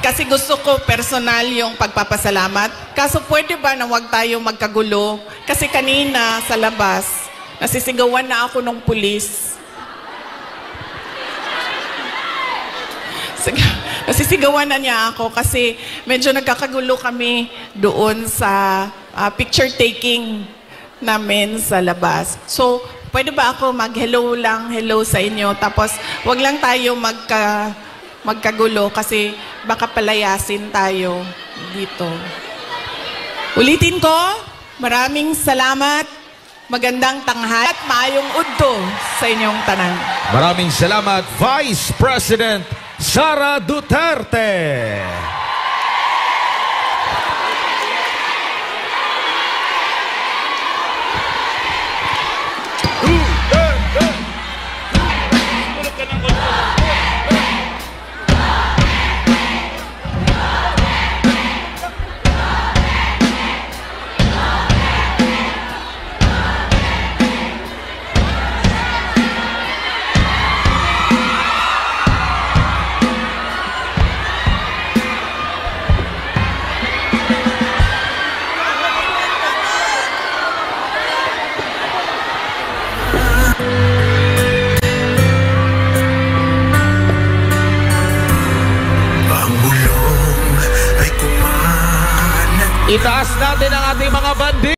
Kasi gusto ko personal yung pagpapasalamat. Kaso pwede ba na wag tayo magkagulo? Kasi kanina sa labas, nasisigawan na ako ng pulis. Nasisigawan na niya ako kasi medyo nagkakagulo kami doon sa picture taking namin sa labas. So, pwede ba ako mag-hello lang, hello sa inyo? Tapos, wag lang tayo magkagulo kasi baka palayasin tayo dito. Ulitin ko, maraming salamat, magandang tanghali at maayong udto sa inyong tanan. Maraming salamat, Vice President Sara Duterte. Itaas natin ang ating mga bandi.